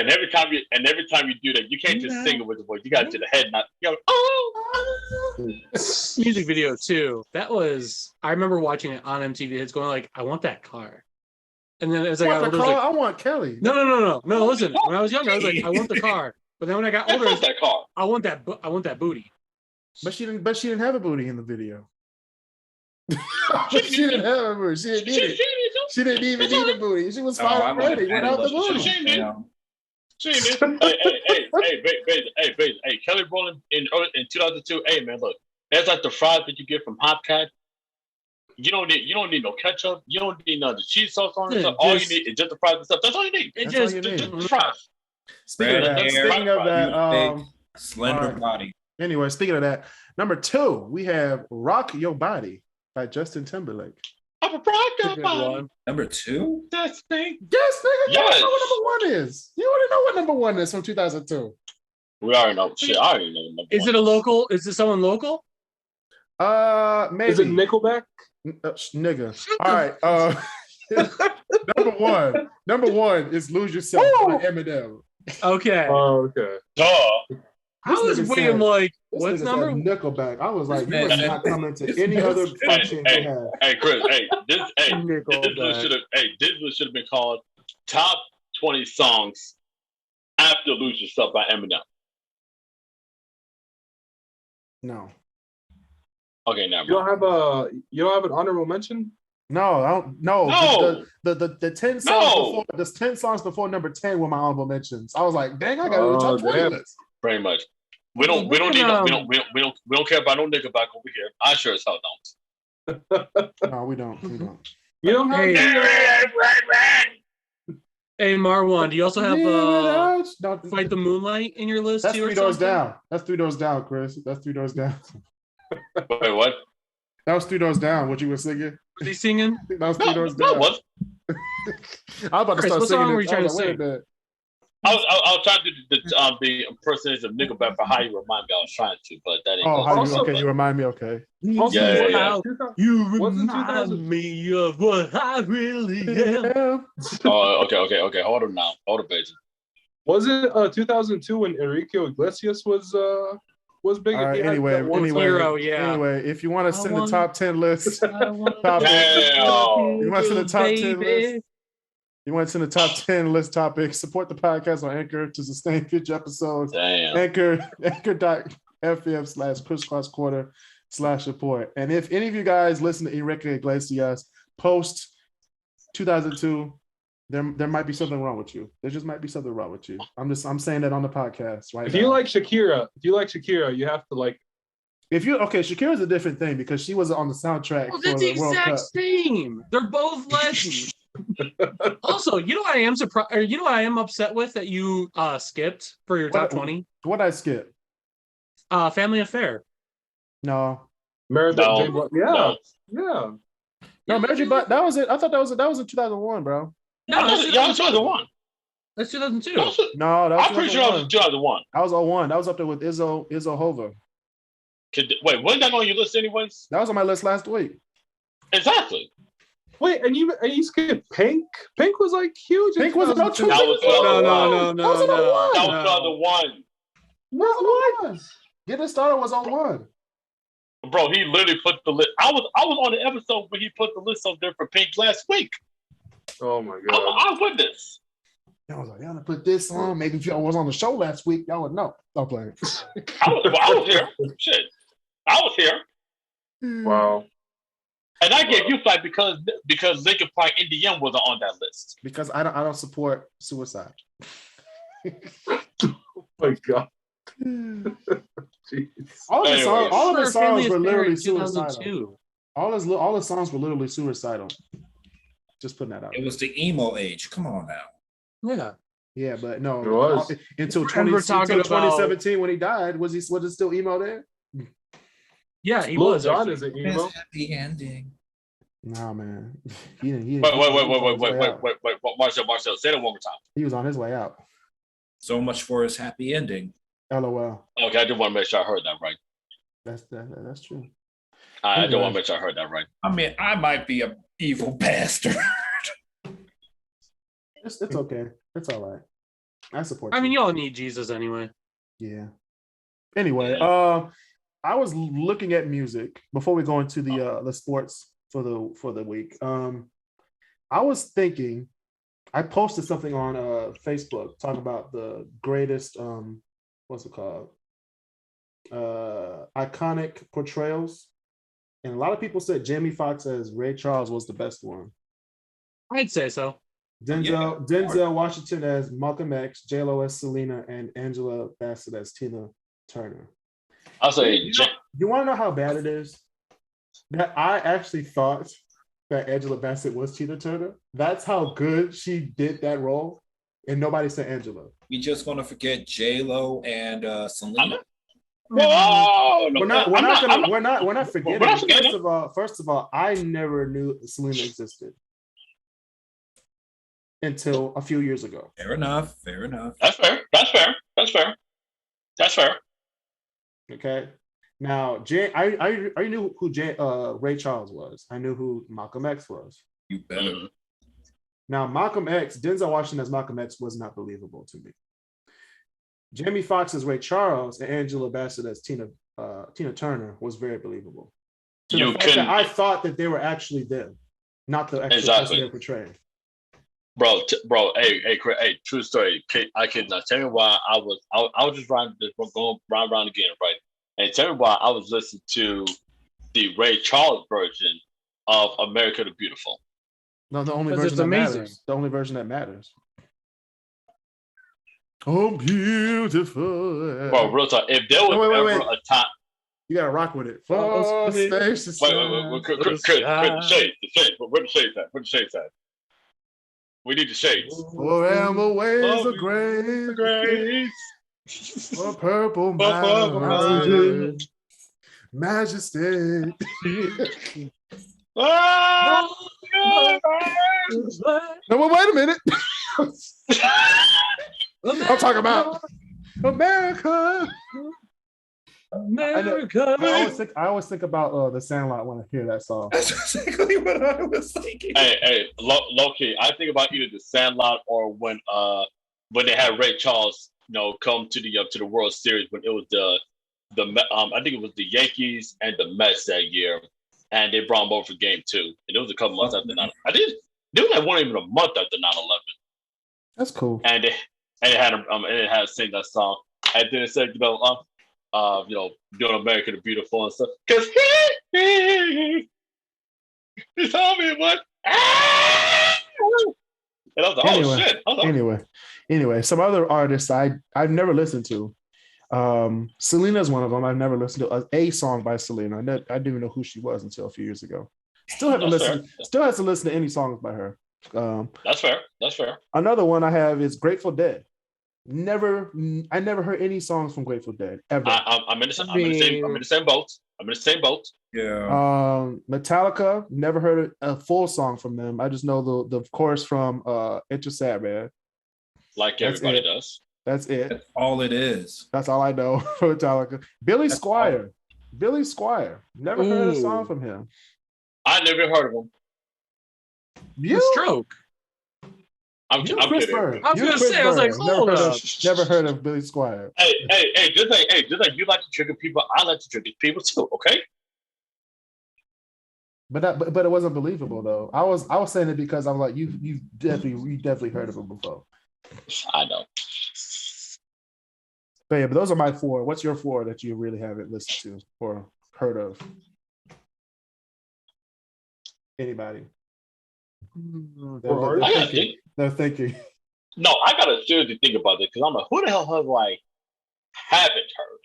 every time you do that, you can't just sing it with the voice. You got to do the head nod. Music video too. That was. I remember watching it on MTV. It's going like, I want that car. And then as I got older, I want Kelly. No. Listen, when I was younger, I was like, I want the car. But then when I got older, I want that car. I want that booty. But she didn't have a booty in the video. She didn't have a booty. She didn't need it. She didn't even need a booty. She was fine already without the booty. Hey, Kelly Rowland in 2002. Hey, man, look, that's like the fries that you get from Hopcat. You don't need no ketchup. You don't need none of the cheese sauce on it. All you need is just the fries and stuff. That's all you need. It That's just all you need. fries. Speaking of that, slender body. Anyway, speaking of that, number 2, we have "Rock Your Body" by Justin Timberlake. I have a rock That's a good one. Number 2? That's me. Yes, nigga. You Yes. already know what number one is. You already know what number one is from 2002. We already know. Shit, I already know. Number Is one. it a local? Is it someone local? Maybe. Is it Nickelback? Nigga. All right. Number one is "Lose Yourself" by Eminem. Okay. Oh, okay. Duh. I was This nigga waiting said- like, This what's nigga number? said Nickelback. I was like, you Man, are not coming to any this other man- function you have. Hey, Chris. This Nickelback. one should have been called Top 20 Songs After "Lose Yourself" by Eminem. No. Okay, now. You don't have an honorable mention? No, I don't. No, No. The 10 songs No. before the 10 songs before number 10 were my honorable mentions. I was like, dang, I got to do the top 20 damn. list. Pretty much. We don't need we don't care about no Nickelback over here. I sure as hell don't. No, we don't. We don't. You don't have Hey, Marwan, do you also have No, Fight the Moonlight in your list that's too? 3 doors down. That's 3 doors down, Chris. That's 3 doors down. Wait, what? That was 3 doors down. What you were singing? Was he singing? That was 3 doors No, down. what? I was about to Chris, start what singing. song were you trying to Wait a sing? minute. I was trying to do the impersonation of Nickelback for how you remind me. I was trying to, but that ain't. Oh, go. how you, Also- okay. You remind me. Okay. Also, Yeah. You Wasn't remind 2000 me of what I really am. Yeah. Oh, okay. Hold on now. Hold on, baby. Was it 2002 when Enrique Iglesias was big? All right. He had Anyway, that one anyway, Hero, yeah. anyway, if you want to I send the wanna- top 10 list, I wanna Topic. Damn. You want to send the top 10 baby. list? You want to send the top 10 list topics? Support the podcast on Anchor to sustain future episodes. Damn. Anchor.fm/Chris Cross Corner/support. And if any of you guys listen to Enrique Iglesias post 2002, there might be something wrong with you. There just might be something wrong with you. I'm saying that on the podcast right If now. you like Shakira, you have to like. Shakira's a different thing because she was on the soundtrack Well, for that's the the World Cup. exact same. They're both legends. Also, you know what I am surprised, or you know what I am upset with that you skipped for your top 20? What I skip? Family Affair. No. Marathon. No. Yeah. No, Yeah, Margie, but that was it. I thought that was in 2001, bro. No, that's Y'all 2001. 2001. That's 2002. No, that was I'm pretty sure that 2001. was 2001. That was 01. That was up there with Izzo Hova. Wait, wasn't that on your list anyways? That was on my list last week. Exactly. Wait, and you skipped Pink? Pink was like huge. in Pink was about 2002. That was No. That was on one. That was 2001. What? Get It Started was on 1. Bro, he literally put the list. I was on the episode where he put the list up there for Pink last week. Oh my I god. witnessed. I was like, y'all gonna put this on. Maybe if y'all was on the show last week, y'all would know. I'm playing. I was here. Shit. I was here. Wow. And I gave you flight because Lincoln Park Indiana wasn't on that list. Because I don't support suicide. Oh my god. Jeez. All of the songs, Anyways. all of the Sure, Family songs were Affair literally in suicidal. 2002. All the songs were literally suicidal. Just putting that out. It was the emo age. Come on now. Yeah. Yeah, but no. It was. Until Remember talking about- 2017 when he died, was it still emo then? Yeah, he Lil was. Jon actually. is an emo. Happy ending. Nah, man. He didn't. Wait. Marcel, say that one more time. He was on his way out. So much for his happy ending. LOL. Okay, I just want to make sure I heard that right. That's true. I just want to make sure I heard that right. I mean, I might be an evil bastard. It's okay. It's all right. I support. I you. mean, y'all need Jesus anyway. Yeah. Anyway, I was looking at music before we go into the sports for the week. I was thinking, I posted something on Facebook talking about the greatest what's it called? Iconic portrayals. And a lot of people said Jamie Foxx as Ray Charles was the best one. I'd say so. Denzel Washington as Malcolm X, J-Lo as Selena, and Angela Bassett as Tina Turner. I'll say, You want to know how bad it is? That I actually thought that Angela Bassett was Tina Turner. That's how good she did that role, and nobody said Angela. We just gonna forget J-Lo and Selena. Whoa! No, We're not forgetting. We're not forgetting. First of all, I never knew Selena existed until a few years ago. Fair enough. That's fair. Okay. Now, I knew who Ray Charles was. I knew who Malcolm X was. You better. Mhm. Now, Malcolm X, Denzel Washington as Malcolm X was not believable to me. Jamie Foxx as Ray Charles and Angela Bassett as Tina Turner was very believable. I thought that they were actually them, not the actual person they were portraying. Bro, hey, true story. I could not tell me why I was just going round again, right? And tell me why I was listening to the Ray Charles version of America the Beautiful. No, the only version that matters. The only version that matters. Oh, beautiful. Bro, real talk. If there was ever a time, you gotta rock with it. Wait. Chris, the shades. Where the shades at? We need the shades. Forever waves of grace. A purple mountain. Majesty. No, wait a minute. I'm talking about America. I always think about the Sandlot when I hear that song. That's exactly what I was thinking. Hey, low key, I think about either the Sandlot or when they had Ray Charles, come to the World Series when it was the I think it was the Yankees and the Mets that year, and they brought him over for Game 2, and it was a couple months after 9/11. I think it was like one even a month after 9/11. That's cool. And it had sing that song, and then it said, doing America the Beautiful and stuff. Cause he told me what. And I was like, oh shit. Anyway, some other artists I've never listened to. Selena's one of them. I've never listened to a song by Selena. I didn't even know who she was until a few years ago. Still haven't listened. Still hasn't listened to any songs by her. That's fair. Another one I have is Grateful Dead. I never heard any songs from Grateful Dead ever. I'm in the same boat. Yeah. Metallica, never heard a full song from them. I just know the chorus from It's Just Sad, Man. Like everybody does. That's it. That's all it is. That's all I know for Metallica. Billy Squier. Never heard a song from him. I never heard of him. Stroke. I'm kidding. I was gonna say, I was like, hold up. Never heard of Billy Squier. Hey, just like you like to trigger people, I like to trigger people too, okay? But it wasn't believable though. I was saying it because I'm like, you definitely heard of him before. I know. But yeah, but those are my 4. What's your 4 that you really haven't listened to or heard of? Anybody? They're thinking. No, I gotta seriously think about this because I'm like, who the hell haven't heard?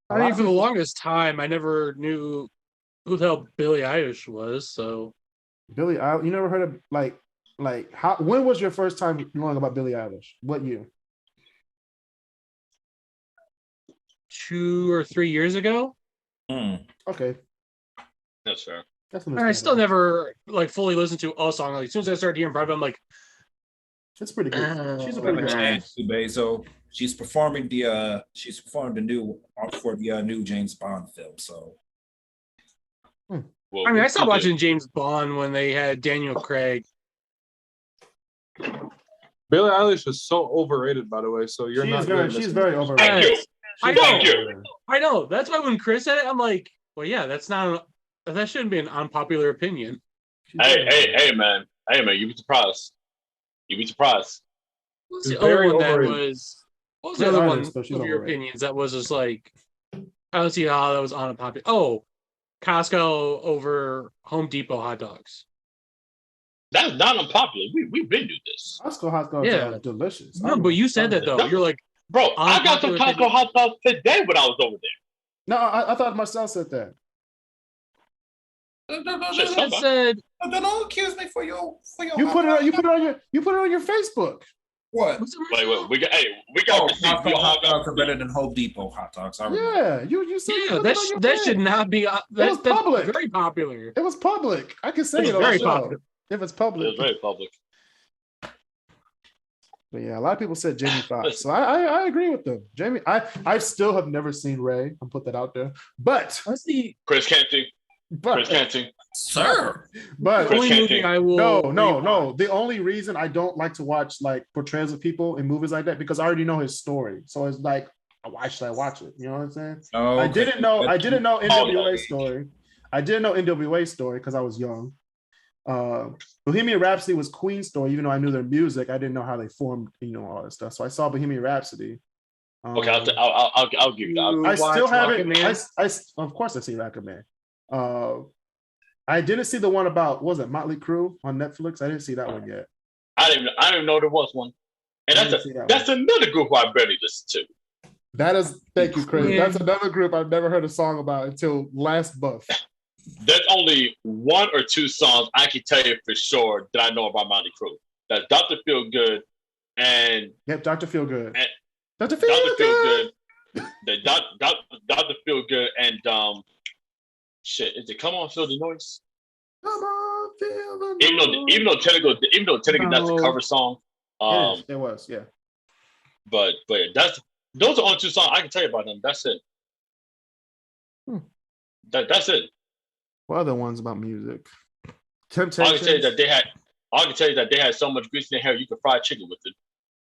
I mean, for the longest time, I never knew who the hell Billie Eilish was. So, Billie Eilish, you never heard of like how? When was your first time knowing about Billie Eilish? What year? 2 or 3 years ago. Okay, that's fair. I still never fully listened to a song. Like, as soon as I started hearing private, I'm like, it's pretty good. She's a pretty good artist. So she's performed the new James Bond film. So, I mean, I stopped watching James Bond when they had Daniel Craig. Billie Eilish is so overrated, by the way. So she's very overrated. I know. That's why when Kris said it, I'm like, well, yeah, that shouldn't be an unpopular opinion. Hey, man, you'd be surprised. What's the other one that was? What was the other one of your opinions that was just like? I don't see how that was unpopular. Oh, Costco over Home Depot hot dogs. That's not unpopular. We've been doing this. Costco hot dogs are delicious. No, but you said that though. You're like, bro, I got some Costco hot dogs today when I was over there. No, I thought Marcel said that. Don't accuse me for your. You put it on your Facebook. What? Wait, we got receipts. Costco We all hot got dogs are better receipts. than Home Depot hot dogs. I remember. Yeah, you said Yeah, that should not be. was public. That's very popular. It was public. I can say It it was on very the show. popular. If it's It public. was very public. But yeah, a lot of people said Jamie Foxx. So I agree with them. Jamie, I still have never seen Ray. I'll put that out there. But Chris Canty. Chris Canty. Sir. But The only Chris movie Canty. I will. no. The only reason I don't like to watch like portrayals of people in movies like that because I already know his story. So it's like, why should I watch it? You know what I'm saying? Oh, I didn't know NWA no. story. I didn't know NWA story because I was young. Bohemian Rhapsody was Queen's story, even though I knew their music. I didn't know how they formed, all that stuff. So I saw Bohemian Rhapsody. Okay, I'll give you that. I still haven't. Rocket Man? I of course I see Rocket Man. I didn't see the one about was it Motley Crue on Netflix? I didn't see that one yet. I didn't know there was one. And I didn't see that that's another group I barely listen to. That is, thank you, Chris. Yeah. That's another group I've never heard a song about until last buff. There's only one or two songs I can tell you for sure that I know about Motley Crue. That's Dr. Feelgood and Yep, Dr. Feelgood. And- Dr. Dr. Feelgood. Feelgood. The Dr. Feelgood and shit. Is it Come On Feel the Noise? Come on, feel the Even though technically that's a No. cover song. it was, yeah. But those are the only two songs I can tell you about them. That's it. That's it. What other ones about music? I can tell you Temptations. that they had so much grease in their hair you could fry chicken with it.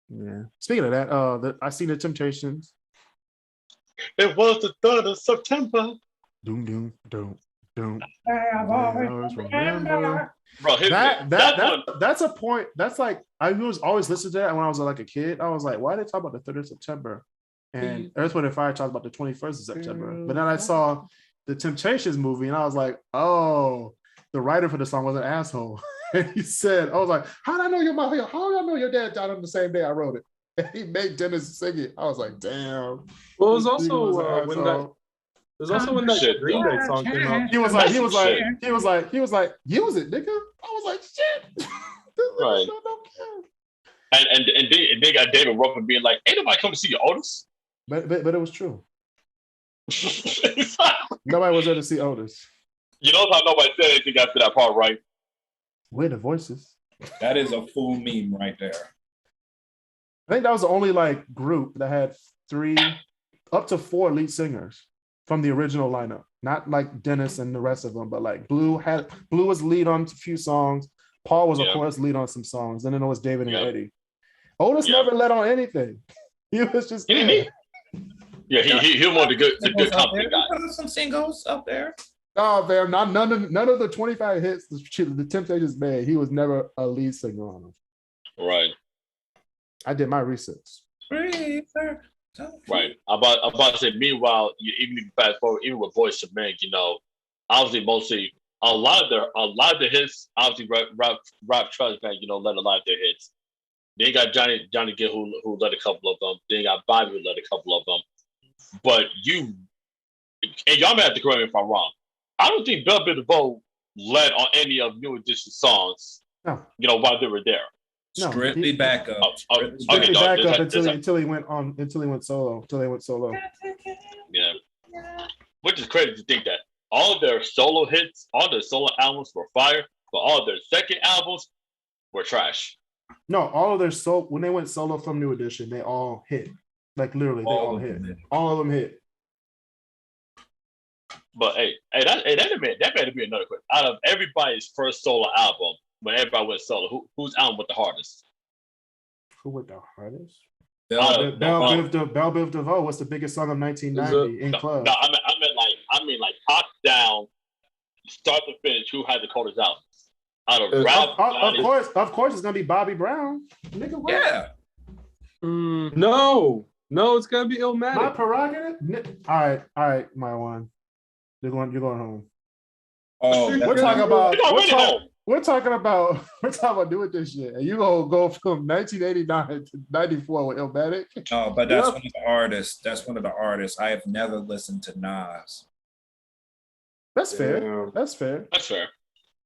Yeah. Speaking of that, I seen the Temptations. It was the 3rd of September. Doom, doom, doom, doom. I always remember. Bro, That's a point. That's like I was always listening to that when I was like a kid. I was like, why did they talk about the 3rd of September? And Earth, Wind, and Fire talks about the 21st of September. But then I saw the Temptations movie, and I was like, oh, the writer for the song was an asshole. And he said, I was like, how did I know your dad died on the same day I wrote it? And he made Dennis sing it. I was like, damn. Well, it was This nigga also an when asshole. that Shit, Green Day song came out. He was like, use it, nigga. I was like, shit. This nigga Right. sure don't care. And they got David Ruffin being like, ain't nobody come to see your Otis. But it was true. Nobody was there to see Otis. You know how nobody said anything after that part, right? We're the voices. That is a full meme right there. I think that was the only like group that had 3 up to 4 lead singers from the original lineup. Not like Dennis and the rest of them, but like Blue was lead on a few songs. Paul was of course lead on some songs. And then it was David and Eddie. Otis never led on anything. He was just there. Yeah, he was one of the good company guy. Some singles up there. Oh man, none of the 25 hits the Temptations made. He was never a lead singer on them. Right. I did my research. Right. I'm about to say, meanwhile, even if you fast forward, even with Boyz II Men, obviously mostly a lot of the hits, obviously rap trust band, led a lot of their hits. Then you got Johnny Gill who led a couple of them. Then you got Bobby who led a couple of them. But y'all may have to correct me if I'm wrong. I don't think Bell Biv DeVoe led on any of New Edition songs. No. While they were there. No, Strictly backup. Strictly backup until he went solo. Yeah. Which is crazy to think that all their solo hits, all their solo albums were fire, but all their second albums were trash. No, all of their when they went solo from New Edition, they all hit. Like literally, they all hit. All of them hit. But that may be another question. Out of everybody's first solo album, when everybody went solo, whose album went the hardest? Who went the hardest? Bell Biv DeVoe. What's the biggest song of 1990 in club? No, I mean like top down, start to finish. Who had the coldest album? Out of rap, of course, it's gonna be Bobby Brown. Nigga, what? Yeah. No, it's gonna be Illmatic. My prerogative. All right, my one. You're going home. Oh, We're talking about doing this shit, and you gonna go from 1989 to 94 with Illmatic. No, but that's one of the artists. That's one of the artists. I have never listened to Nas. That's fair. Yeah. That's fair. That's fair.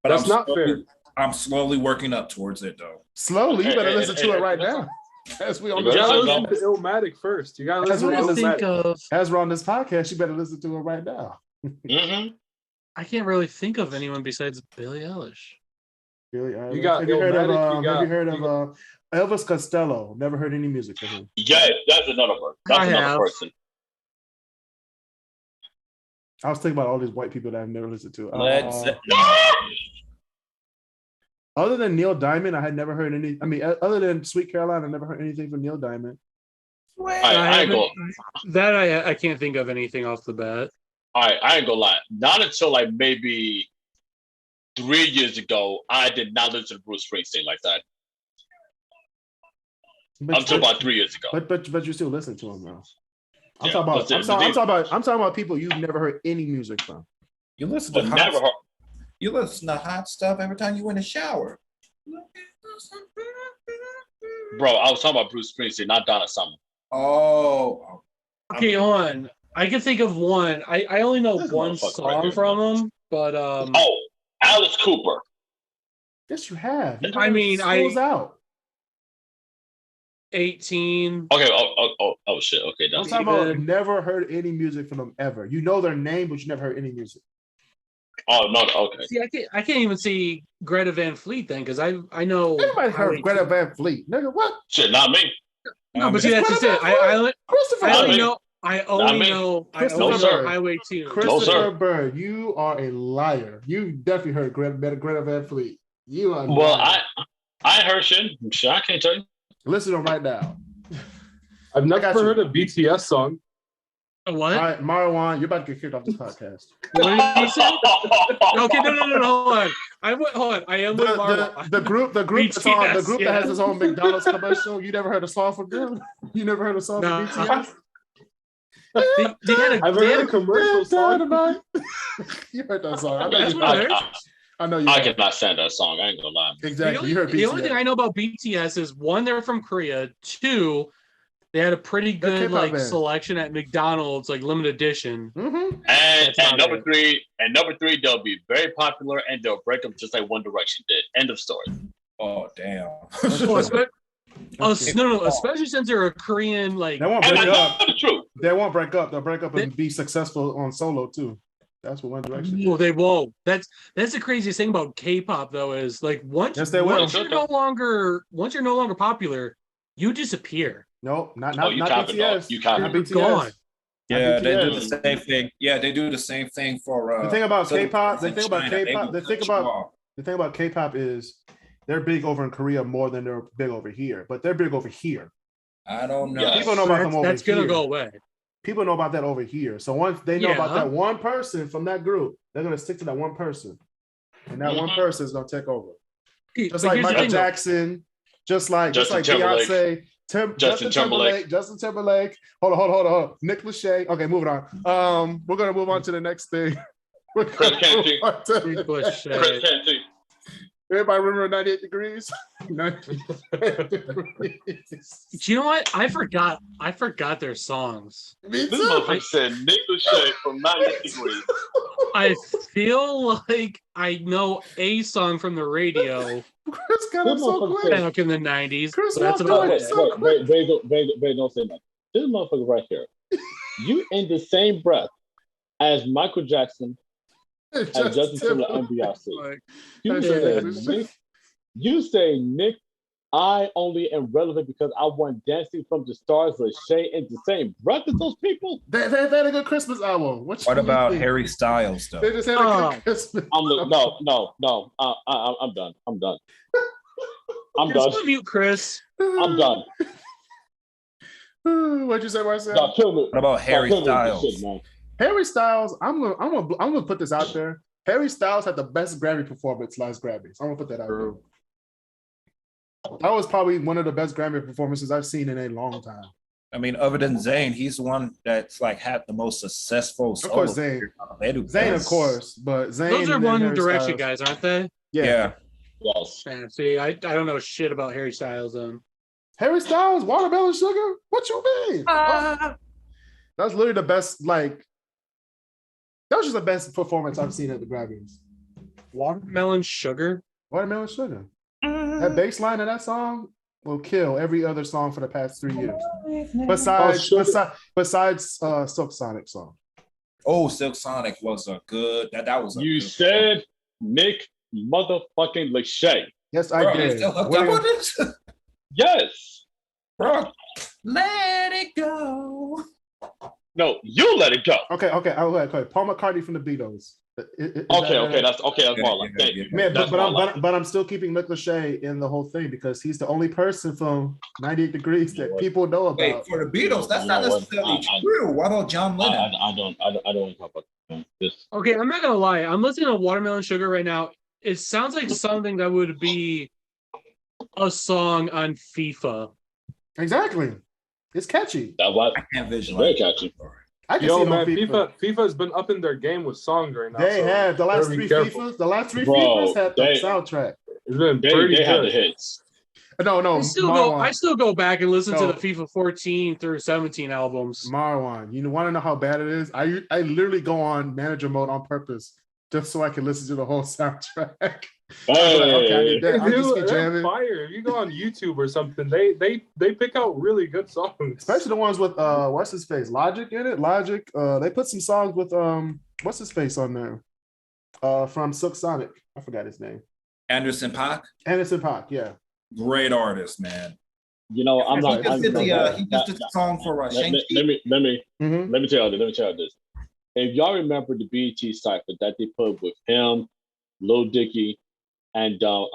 But that's not fair. I'm slowly working up towards it, though. Slowly, you better listen to it right now. As we on You You better gotta listen listen to Illmatic first. You gotta That's listen what to I think Illmatic. of. as we're on this podcast, you better listen to it right now. Mm-hmm. I can't really think of anyone besides Billie Eilish. Billie Eilish. You got have you heard of Illmatic, you have you got- heard you of Elvis Costello? Never heard any music from him. Yeah, that's another person. That's I another have. person. I was thinking about all these white people that I've never listened to. Other than Neil Diamond, I had never heard any. I mean, other than Sweet Caroline, I never heard anything from Neil Diamond. I ain't gonna. That I can't think of anything off the bat. I ain't gonna lie. Not until like maybe 3 years ago, I did not listen to Bruce Springsteen like that. But, Until about 3 years ago. but you still listen to him though. I'm Yeah, talking about. but the- I'm talking about people you've never heard any music from. You listen But to never heard. You listen to hot stuff every time you in the shower. Bro, I was talking about Bruce Springsteen, not Donna Summer. Oh, Okay, hold on. I can think of one. I only know This one motherfucker song right here, from him, but Oh, Alice Cooper. Yes, you have. You I mean, School's out. 18. Okay. Oh shit. Okay, I'm that's talking about Even- never heard any music from them ever. You know their name, but you never heard any music. Oh no. Okay. See, I can't even see Greta Van Fleet then because I know Everybody Highway heard Greta 2. Van Fleet. Nigga, what? Shit, not me. No, but see that's just it. Christopher I only Bird. know I only know No, sir. Highway 2. Christopher Bird, you are a liar. You definitely heard Greta Van Fleet. You are. Well, lying. I heard shit. Shit, I can't tell you. Listen to him right now. I've got never you. heard a BTS song. What? All right, Marwan, you're about to get kicked off this podcast. What did you say? Okay, no, hold on. Hold on. I am with Marwa. The group that's on, the group BTS, that has its own McDonald's commercial. You never heard a song from them? You never heard a song No. from BTS? They had a, I've they heard had a commercial song. Dynamite. You heard that song. I know That's you what I heard. heard. I know you I heard. cannot stand that song. I ain't gonna lie. Exactly. You heard the only BTS. thing I know about BTS is one, they're from Korea. Two, they had a pretty They're good K-pop like band. selection at McDonald's, like limited edition. Mm-hmm. And That's not number it. three, they'll be very popular and they'll break up just like One Direction did. End of story. oh, damn. No, especially since they're a Korean like. They won't And break I up. know the truth. They won't break up. They'll break up and be successful on solo too. That's what One Direction did. Well, they won't. That's the craziest thing about K-pop though is like once Yes, they will. once you're no longer popular, you disappear. Nope, not Oh, you not capping, dog. BTS. You capping. Not You're BTS. gone. Yeah, they do BTS. the same thing. Yeah, they do the same thing for. The thing about so- K-pop, the in thing about China, they K-pop, will the thing cut you about off. the thing about K-pop is they're big over in Korea more than they're big over here, but they're big over here. I don't know. Yeah. People know about them over That's here. gonna go away. People know about that over here. So once they know about Yeah. that one person from that group, they're gonna stick to that one person, and that one Mhm. person is gonna take over. Just But like here's the Michael thing, though. Jackson, just like Justin Beyonce, Justin Timberlake. Justin Timberlake. Hold on. Nick Lachey. Okay, moving on. We're gonna move on to the next thing. We're Chris gonna Canty. move on to the Big Bush next- shit. Chris Canty. Everybody remember 98 degrees? 98 degrees. Do you know what? I forgot their songs. Me This too. motherfucker said Nick Lachey from 98 Degrees. I feel like I know a song from the radio Chris got him so quick. back in the 90s. Chris But that's walked about away it. so quick. Wait, don't say nothing. This motherfucker right here. You in the same breath as Michael Jackson and Justin Timberlake and Beyonce. Like, You That's say right. Nick. You say Nick. I only am relevant because I won Dancing from the Stars with Shay in the same breath as those people. They had a good Christmas album. What About mean? Harry Styles though? They just had a Oh. good Christmas. No. I'm done. I'm done. just mute Chris. I'm done. What'd you say, Marcel? Y'all kill me. What about Harry Y'all kill me with Styles? this shit, man. Harry Styles, I'm gonna put this out there. Harry Styles had the best Grammy performance last Grammys. I'm gonna put that out there. That was probably one of the best Grammy performances I've seen in a long time. I mean, other than Zayn, he's the one that's like had the most successful. Of course, Zayn. Zayn, of course, but Zayn. Those are and then One Harry Direction Styles. guys, aren't they? Yeah. Yes. Man, see, I don't know shit about Harry Styles. Harry Styles, Watermelon Sugar. What you mean? That's literally the best. Like, that was just the best performance I've seen at the Grammys. Watermelon Sugar. Watermelon Sugar. That bass line of that song will kill every other song for the past 3 years. Besides Silk Sonic song. Oh, Silk Sonic was a good. That was. You good said Nick motherfucking Lachey. Yes, I did. You still hooked up on this? Yes. Bro, let it go. No, you let it go. Okay. Paul McCartney from the Beatles. Okay, that's more like thank you. Man, but I'm still keeping Nick Lachey in the whole thing because he's the only person from 98 Degrees that people know about. Wait, for the Beatles, that's not necessarily true. What about John Lennon? I don't want to talk about this. Okay, I'm not gonna lie. I'm listening to Watermelon Sugar right now. It sounds like something that would be a song on FIFA. Exactly. It's catchy. That was I can't visualize. very catchy. I can see it on man, FIFA. FIFA has been up in their game with songs right now. They have the last three FIFAs. The last three FIFAs had the soundtrack. It's been pretty They had good. the hits. No. I still go back and listen to the FIFA 14 through 17 albums. Marwan, you want to know how bad it is? I literally go on manager mode on purpose just so I can listen to the whole soundtrack. I need that. I'll just be jamming. Fire. If you go on YouTube or something, they pick out really good songs. Especially the ones with what's his face? Logic in it. Logic. They put some songs with what's his face on there? From Silk Sonic. I forgot his name. Anderson .Paak. Anderson .Paak, yeah. Great artist, man. You know, I'm not. He just did the song for Shang-Chi. Let me tell you this. If y'all remember the BET cipher that they put with him, Lil Dicky, and Designer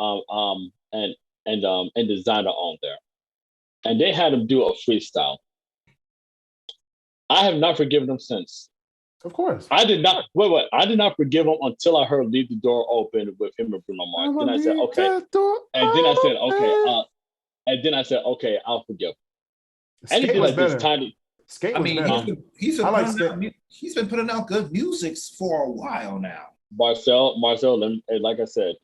on there, and they had him do a freestyle. I have not forgiven him since. Of course, I did not. Wait. I did not forgive him until I heard "Leave the Door Open" with him and Bruno Mars. Then I said, okay, and then I said, okay, and then I said, okay, I'll forgive. Anything like this tiny. Skate was better. He's been putting out good music for a while now. Marcel, like I said,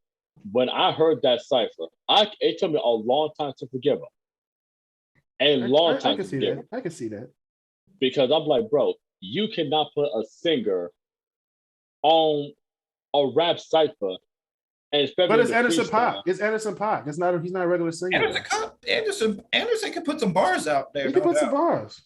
when I heard that cipher, it took me a long time to forgive him. I can see that. Because I'm like, bro, you cannot put a singer on a rap cipher, and but it's Anderson .Paak. It's Anderson .Paak. He's not a regular singer. Anderson can put some bars out there. He can put some bars.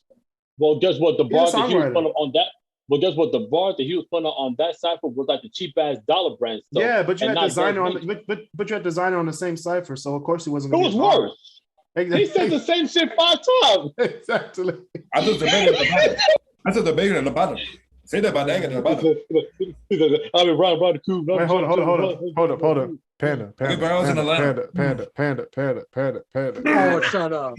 Well, guess what? The bars that he was putting on that. Well, guess what? The bar that he was putting on that cipher was like the cheap ass dollar brand stuff. Yeah, but you had Designer on but you had Designer on the same cipher, so of course he wasn't. It was worse. He said the same shit 5 times. Exactly. I thought the bigger than the bottom. Say that about that in the bottom. I've been riding by the coupe. Wait, hold up. Panda. Oh, shut up.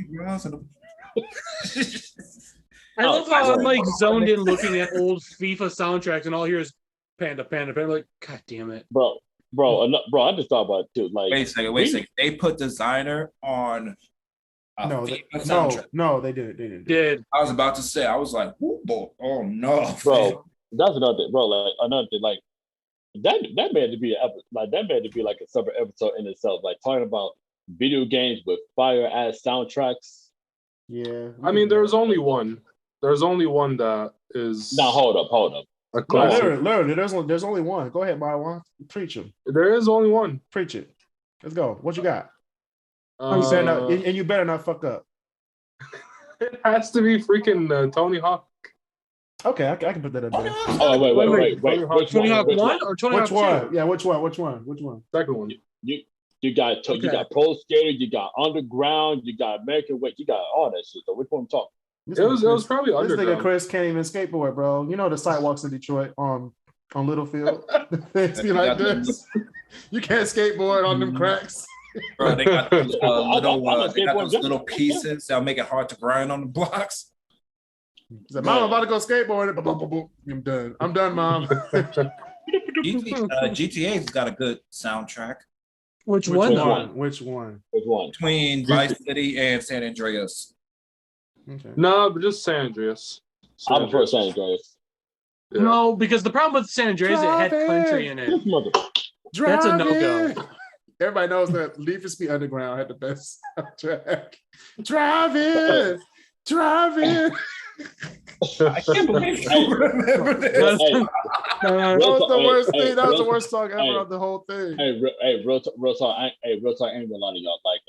I love how I'm like zoned in looking at old FIFA soundtracks and all I hear is Panda. Like, God damn it. Bro, I just thought about it too. Like, wait a second. They put Designer on No, they didn't. Did. I was about to say, I was like, oh no. Bro, that's another thing. Bro, like another thing, like that may have to be like a separate episode in itself, like talking about video games with fire ass soundtracks. Yeah. I mean, there's only one. There's only one that is. Now hold up. A classic. Literally, there's only one. Go ahead, Marwan. Preach him. There is only one. Preach it. Let's go. What you got? You better not fuck up. It has to be freaking Tony Hawk. Okay, I can put that in there. Oh wait. Tony Hawk 1 or Tony Hawk 2? Which one? Yeah, which one? Second one. You got Pro Skater, you got Underground, you got American Way, you got all that shit. So which one I'm talking? It was probably Underground. This nigga Kris can't even skateboard, bro. You know the sidewalks in Detroit on Littlefield. It's be like this. You can't skateboard on them cracks. Bro, they got those little pieces that'll make it hard to grind on the blocks. He's like, Mom, I'm about to go skateboard. I'm done, Mom. GTA's got a good soundtrack. Which one? Which one? Between Vice City and San Andreas. Okay. No, but just San Andreas. I prefer San Andreas. Yeah. No, because the problem with San Andreas, it had country in it. That's a no-go. Everybody knows that Leaf Speed Underground had the best soundtrack. Drive it. I can't believe you remember this. That was the worst thing. That was the worst song ever of the whole thing. Real talk. I ain't gonna lie to y'all. Like,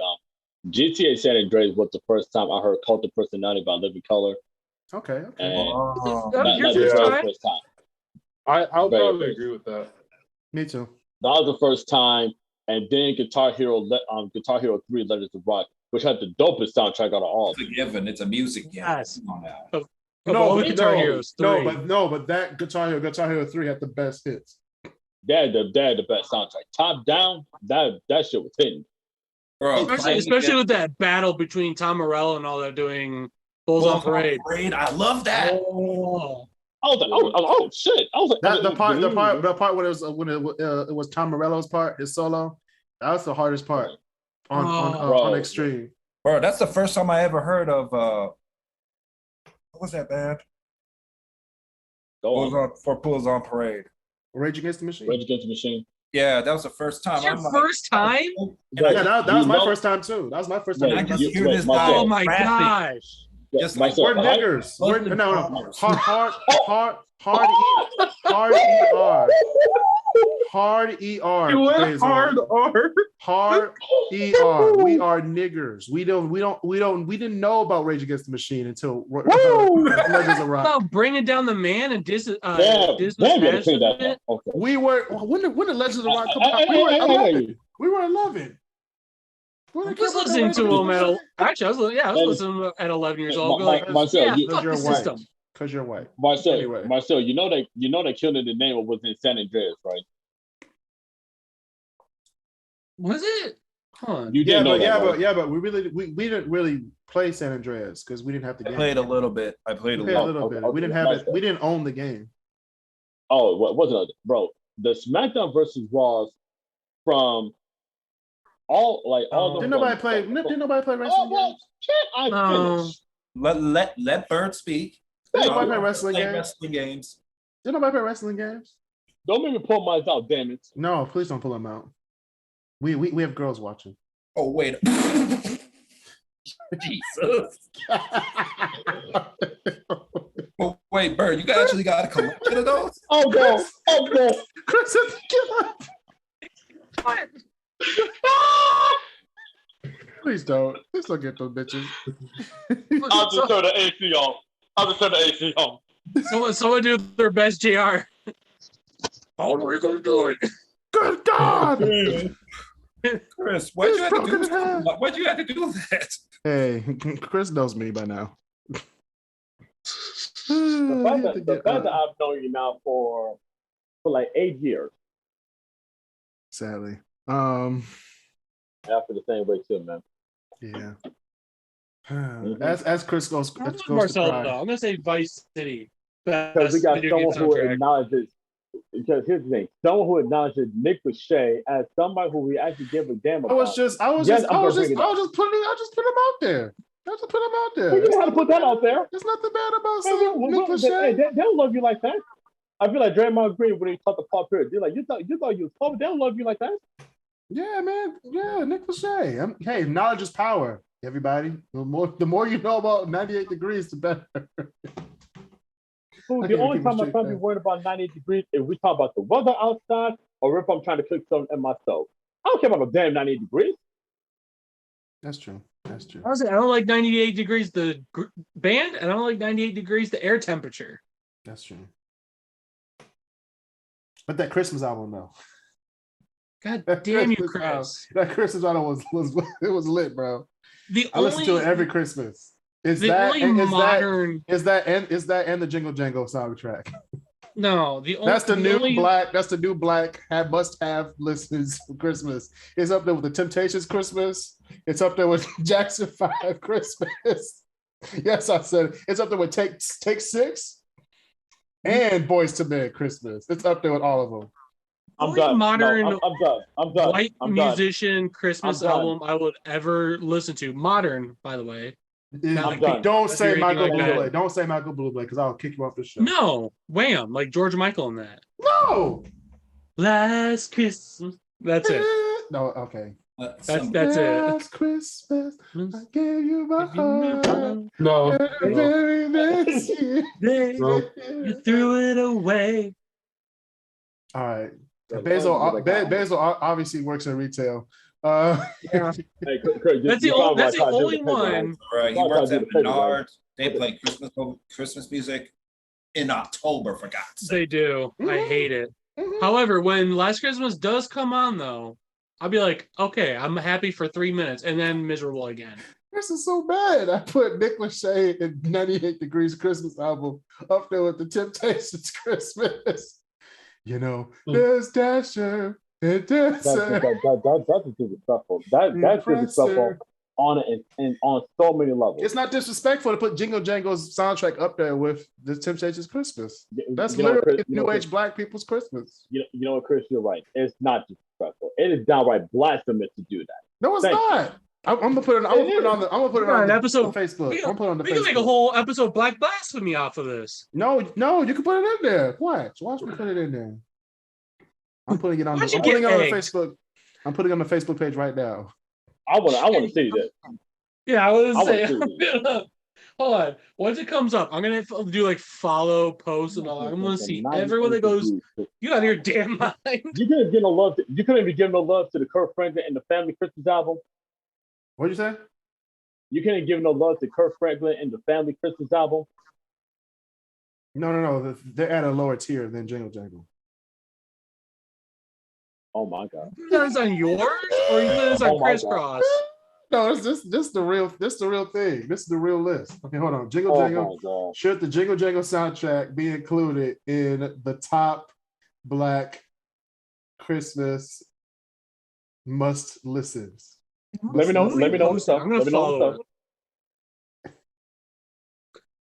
GTA San Andreas was the first time I heard Cult of Personality by Living Color. Okay. And That- not here's the the very time. first time. I'll Very probably first. agree with that. Me too. That was the first time. And then Guitar Hero 3 Letters to Rock, which had the dopest soundtrack out of all. It's a given. It's a music game. Yes. Come on now. Of all the Guitar Heroes 3. but that Guitar Hero 3 had the best hits. They had the best soundtrack. Top down, that shit was hitting. Bro, especially with that battle between Tom Morello and all that doing Bulls on Parade. I love that. Oh. I was like, oh shit! I was like, That the part when it was Tom Morello's part, his solo. That was the hardest part on Extreme. Bro, that's the first time I ever heard of what was that band? Bulls on Parade. Rage Against the Machine. Rage Against the Machine. Yeah, that was the first time. Your first time? Yeah, that was my first time too. That was my first time. I just hear this guy. Oh my rapping. gosh! Just We're niggers. Hard ER. You went hard R. Hard ER. We are niggers. We didn't know about Rage Against the Machine until Legends of Rock. About bringing down the man and Disney. Okay. We were when did Legends of Rock come out? We were 11. We were 11. I was listening to him at actually. I was listening at 11 years old. Marcel, fuck the system. Because you're white. Marcel, Anyway. Marcel, you know they killed it. The name was in San Andreas, right? Was it? Huh. You didn't know that, right? But we didn't really play San Andreas because we didn't have the game. I played a little bit. We played a little bit. We didn't have it. We didn't own the game. Oh, what wasn't it, bro? The SmackDown versus Raws from all. Didn't nobody play wrestling well, games? can't I finish? Let Bird speak. Didn't nobody play wrestling games? Wrestling games. Didn't nobody play wrestling games? Don't make me pull mine out, damn it. No, please don't pull them out. We have girls watching. Oh wait. Jesus. Oh, wait, Bird, you actually got a collection of those? Oh no. Chris, please don't get those bitches. I'll just turn the AC on. Someone do their best JR. How are we gonna do it? Good God! Chris, why'd you have to do that? Hey, Chris knows me by now. The fact that I've known you now for like 8 years. Sadly. After the same way too, man. Yeah. As Chris goes Marcel, to cry. I'm gonna say Vice City. Because we got someone who acknowledges. Because here's the thing: someone who acknowledges Nick Lachey as somebody who we actually give a damn about. I was just putting him out there. I just put him out there. You know how to put that out there. There's nothing bad about saying Nick Lachey. They don't love you like that. I feel like Draymond Green when he talked to Paul Pierce, they're like, you thought you was Paul, they don't love you like that. Yeah, man. Yeah, Nick Lachey. Hey, knowledge is power, everybody. The more you know about 98 degrees, the better. The only time I'm probably worried about 98 degrees is we talk about the weather outside or if I'm trying to cook something in my stove. I don't care about no damn 98 degrees. That's true. Honestly, I don't like 98 degrees the band, and I don't like 98 degrees the air temperature. That's true. But that Christmas album, though. God damn you, Chris. That Christmas album was lit, bro. I listen to it every Christmas. Is that and the Jingle Jangle soundtrack? No, that's the new black must have listens for Christmas. It's up there with the Temptations Christmas. It's up there with Jackson 5 Christmas. Yes, I said it. It's up there with Take 6 and Boys to Men Christmas. It's up there with all of them. I'm done. Modern I'm done. white musician Christmas album I would ever listen to. Modern, by the way. Don't say Michael Bublé. Don't say Michael Bublé because I'll kick you off the show. No, Wham, like George Michael in that. No. Last Christmas. That's it. No, okay. That's it. Last Christmas, I gave you my heart. No. Very next year. You threw it away. All right. Basil obviously works in retail. Yeah. Hey, Craig, That's the only one. Right, he works at Menards. They play Christmas music in October, for God's sake. They do. I hate it. However, when Last Christmas does come on, though, I'll be like, okay, I'm happy for 3 minutes, and then miserable again. This is so bad. I put Nick Lachey and 98 Degrees Christmas album up there with the Temptations Christmas. You know, there's Dasher and Dancer. That's disrespectful. That's disrespectful on it and on so many levels. It's not disrespectful to put Jingle Jangle's soundtrack up there with the Temptations Christmas. That's You know what, literally Chris- you know New what, Age Black people's Christmas. You know what, Chris? You're right. It's not disrespectful. It is downright blasphemous to do that. No, it's not. I'm gonna put it on episode Facebook. I'm gonna put it on the We Facebook. can make a whole episode Black Blasphemy off of this. No, you can put it in there. Watch me put it in there. I'm putting it on the Facebook. I'm putting it on the Facebook page right now. I want to see that. Yeah, I was I saying. wanna Hold on. Once it comes up, I'm gonna do like follow posts and all. I'm gonna see everyone that goes, "You out of your damn mind." You couldn't give no love. You couldn't even give no love to the Kirk Franklin and the Family Christmas album. What'd you say? You couldn't give no love to Kirk Franklin and the Family Christmas album. No. They're at a lower tier than Jingle Jangle. Oh my God! You put this on yours, or you put this on Oh my Crisscross? No, it's this the real thing. This is the real list. Okay, hold on. Jingle Oh Jangle. my God! Should the Jingle Jangle soundtrack be included in the top Black Christmas must listens? Let me know. Let me know I'm gonna follow it.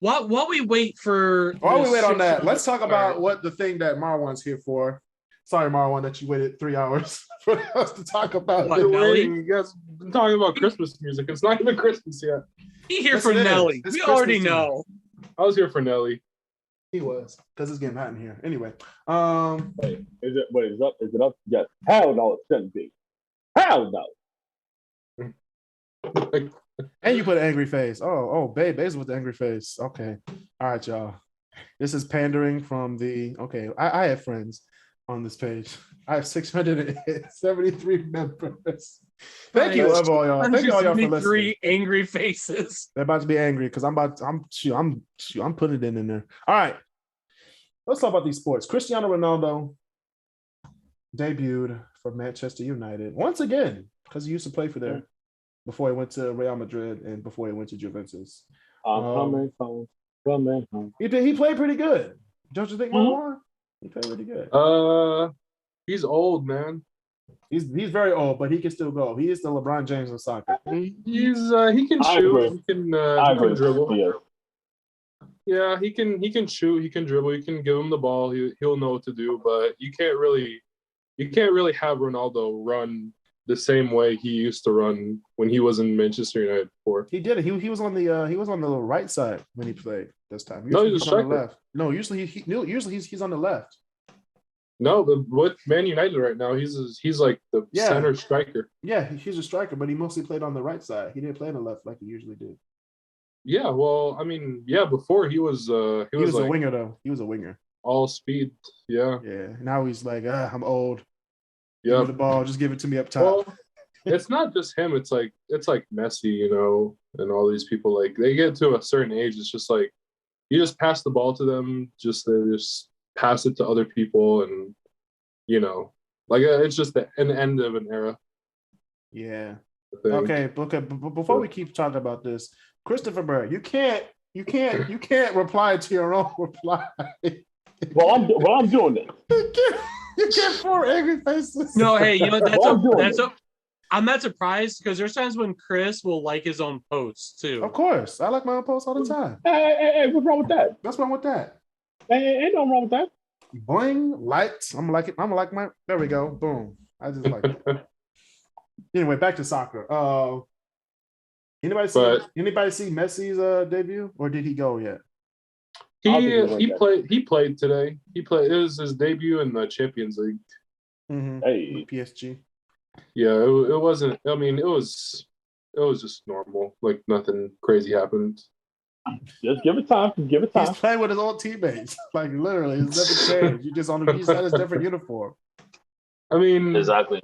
While we wait for While we wait on that, let's talk about what the thing that Marwan's here for. Sorry, Marwan, that you waited 3 hours for us to talk about. What, this. Nelly? You guys been talking about Christmas music. It's not even Christmas yet. He here Yes, for it is. Nelly. It's We Christmas already time. know. I was here for Nelly. He was, because it's getting hot in here. Anyway, Wait, is it up? Is it up? Yes. Hell no, it shouldn't be. Hell no. and you put an angry face. Babe's with the angry face. Okay, all right, y'all. This is pandering from the. Okay, I have friends on this page. I have 673 members. Thank you, all y'all. Thank you all y'all for listening. 3 angry faces. They're about to be angry because I'm putting it in there. All right. Let's talk about these sports. Cristiano Ronaldo debuted for Manchester United once again because he used to play for there before he went to Real Madrid and before he went to Juventus. Coming home. He played pretty good. Don't you think, Marwan? He played pretty good. He's old, man. He's very old, but he can still go. He is the LeBron James of soccer. He can shoot. He can dribble. Yeah, he can shoot. He can dribble. You can give him the ball. He'll know what to do. But you can't really have Ronaldo run the same way he used to run when he was in Manchester United before. He did it. He was on the right side when he played this time. No, he's a on the striker. left. No, usually he's on the left. No, but with Man United right now, he's like the center striker. Yeah, he's a striker, but he mostly played on the right side. He didn't play on the left like he usually did. Yeah, well, I mean, before he was like a winger though. He was a winger. All speed. Yeah. Yeah. Now he's like, I'm old. Yeah. Give me the ball, just give it to me up top. Well, it's not just him. It's like Messi, and all these people. Like they get to a certain age, it's just like you just pass the ball to them. They just pass it to other people, and like it's just an end of an era. Yeah. Thing. Okay. But before we keep talking about this, Christopher Bird, you can't reply to your own reply. Well, I'm doing this. You get 4 angry faces. No, hey, I'm not surprised because there's times when Chris will like his own posts too. Of course. I like my own posts all the time. Hey, what's wrong with that? What's wrong with that? Hey, ain't nothing wrong with that. Boing, liked. I'm like it. I'm like my. There we go. Boom. I just like it. Anyway, back to soccer. Anybody see Messi's debut, or did he go yet? He played today. It was his debut in the Champions League. Mm-hmm. Hey, PSG. Yeah, it wasn't. I mean, it was just normal. Like nothing crazy happened. Just give it time. He's playing with his old teammates. Like literally, it's never changed. He's just got his different uniform. I mean, Exactly.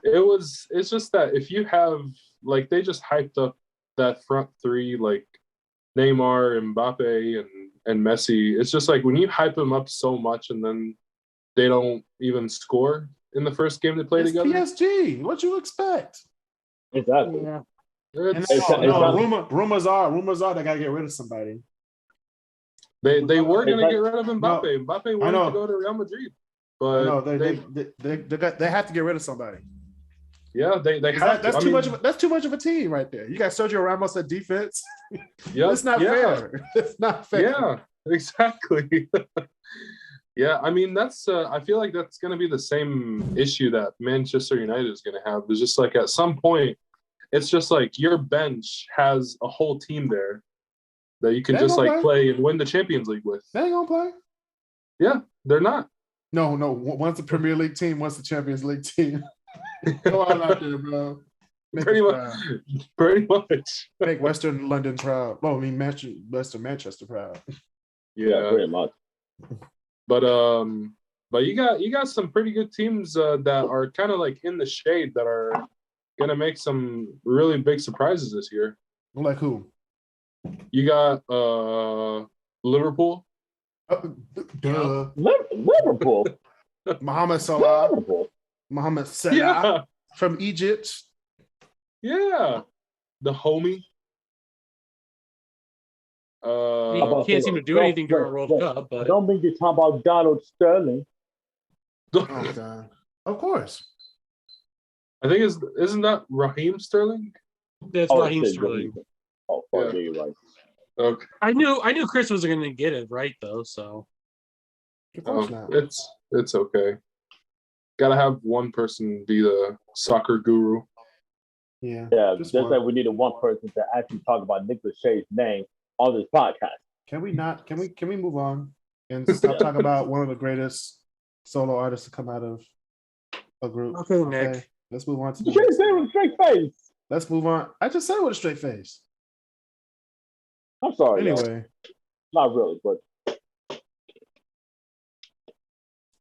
It's just that if you have like they just hyped up that front three like Neymar, Mbappe, and Messi. It's just like when you hype them up so much and then they don't even score in the first game they play It's together. PSG. What you expect? Exactly. Yeah. Rumors are they gotta get rid of somebody. They were gonna get rid of Mbappe. Mbappe wanted to go to Real Madrid, but no, they have to get rid of somebody. Yeah, they have. That's too much of a team right there. You got Sergio Ramos at defense. Yeah, it's not fair. It's not fair. Yeah, exactly. Yeah, I mean that's. I feel like that's going to be the same issue that Manchester United is going to have. It's just like at some point, it's just like your bench has a whole team there that you can just like play and win the Champions League with. They ain't gonna play. Yeah, they're not. No. Once the Premier League team, once the Champions League team. Go out there, bro. Pretty much. Make Western London proud. Well, I mean, Manchester proud. Yeah, pretty much. But you got some pretty good teams that are kind of like in the shade that are gonna make some really big surprises this year. Like who? You got Liverpool. Liverpool. Mohamed Salah. Liverpool. Mohamed Salah from Egypt. Yeah, the homie. He can't seem to do anything during World Cup. But I don't think you're talking about Donald Sterling. Oh God! Of course. I think isn't that Raheem Sterling? That's Raheem Sterling. Oh, fuck, yeah, you're right. Okay. I knew Kris was going to get it right though. So Of course not. It's okay. Gotta have one person be the soccer guru. Yeah, just like we needed one person to actually talk about Nicolas Shay's name on this podcast. Can we not? Can we move on and stop talking about one of the greatest solo artists to come out of a group? Okay, Nick. Let's move on to You should say it with a straight face. Let's move on. I just said it with a straight face. I'm sorry. Anyway, not really, but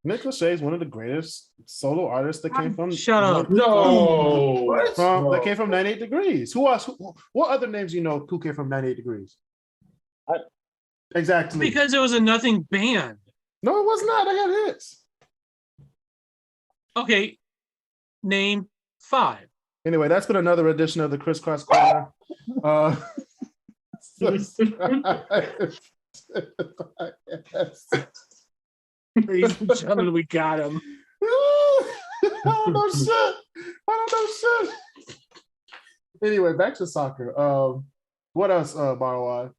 Nicolas Shea is one of the greatest solo artists that came from. Shut up! That came from 98 Degrees. Who else? What other names you know who came from 98 Degrees? Exactly. Because it was a nothing band. No, it was not. I had hits. Okay, name 5. Anyway, that's been another edition of the Crisscross Corner. Ladies and gentlemen, we got him. I don't know shit. Anyway, back to soccer. What else, Barwai?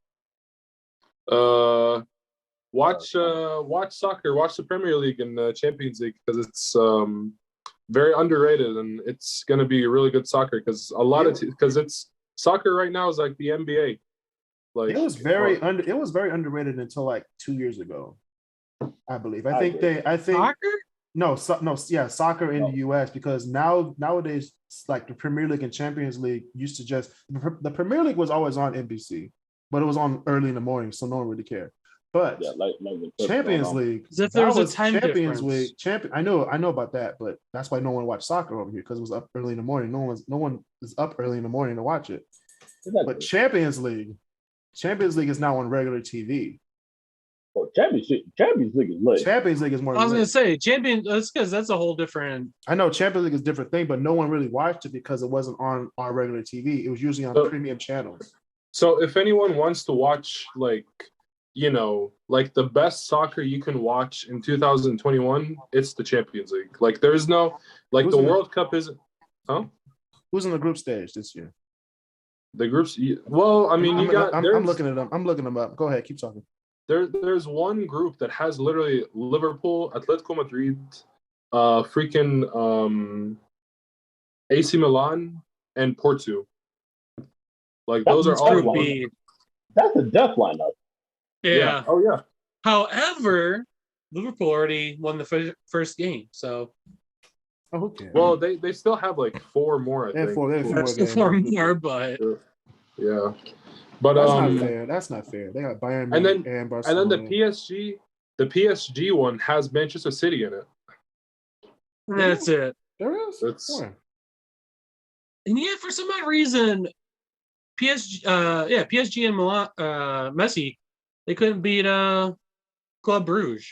Watch soccer. Watch the Premier League and the Champions League because it's very underrated and it's going to be really good soccer because because it's soccer right now is like the NBA. Like it was very underrated until like 2 years ago, I believe. I think soccer? Soccer in the US because nowadays like the Premier League and Champions League used to just the Premier League was always on NBC, but it was on early in the morning, so no one really cared. But Champions League, if there was a time Champions League, I know about that, but that's why no one watched soccer over here because it was up early in the morning. No one is up early in the morning to watch it. But Champions League is now on regular TV. Well, Champions League is lit. Champions League is more. I was going to say Champions. That's because that's a whole different. I know Champions League is a different thing, but no one really watched it because it wasn't on our regular TV. It was usually on premium channels. So if anyone wants to watch like the best soccer you can watch in 2021, it's the Champions League. Like there's no like the World Cup isn't. Huh? Who's in the group stage this year? The groups. Well, I mean, I'm looking at them. I'm looking them up. Go ahead, keep talking. There's one group that has literally Liverpool, Atletico Madrid, AC Milan, and Porto. Like those are all. That's a death lineup. Yeah. Oh yeah. However, Liverpool already won the first game, so. Oh, who cares? Well, they still have like 4 more. I think. Four more, but yeah. But that's not fair. They got Bayern and Barcelona. And then the PSG one has Manchester City in it. That's it. There is. And yet, for some odd reason, PSG and Milan, Messi, they couldn't beat Club Brugge.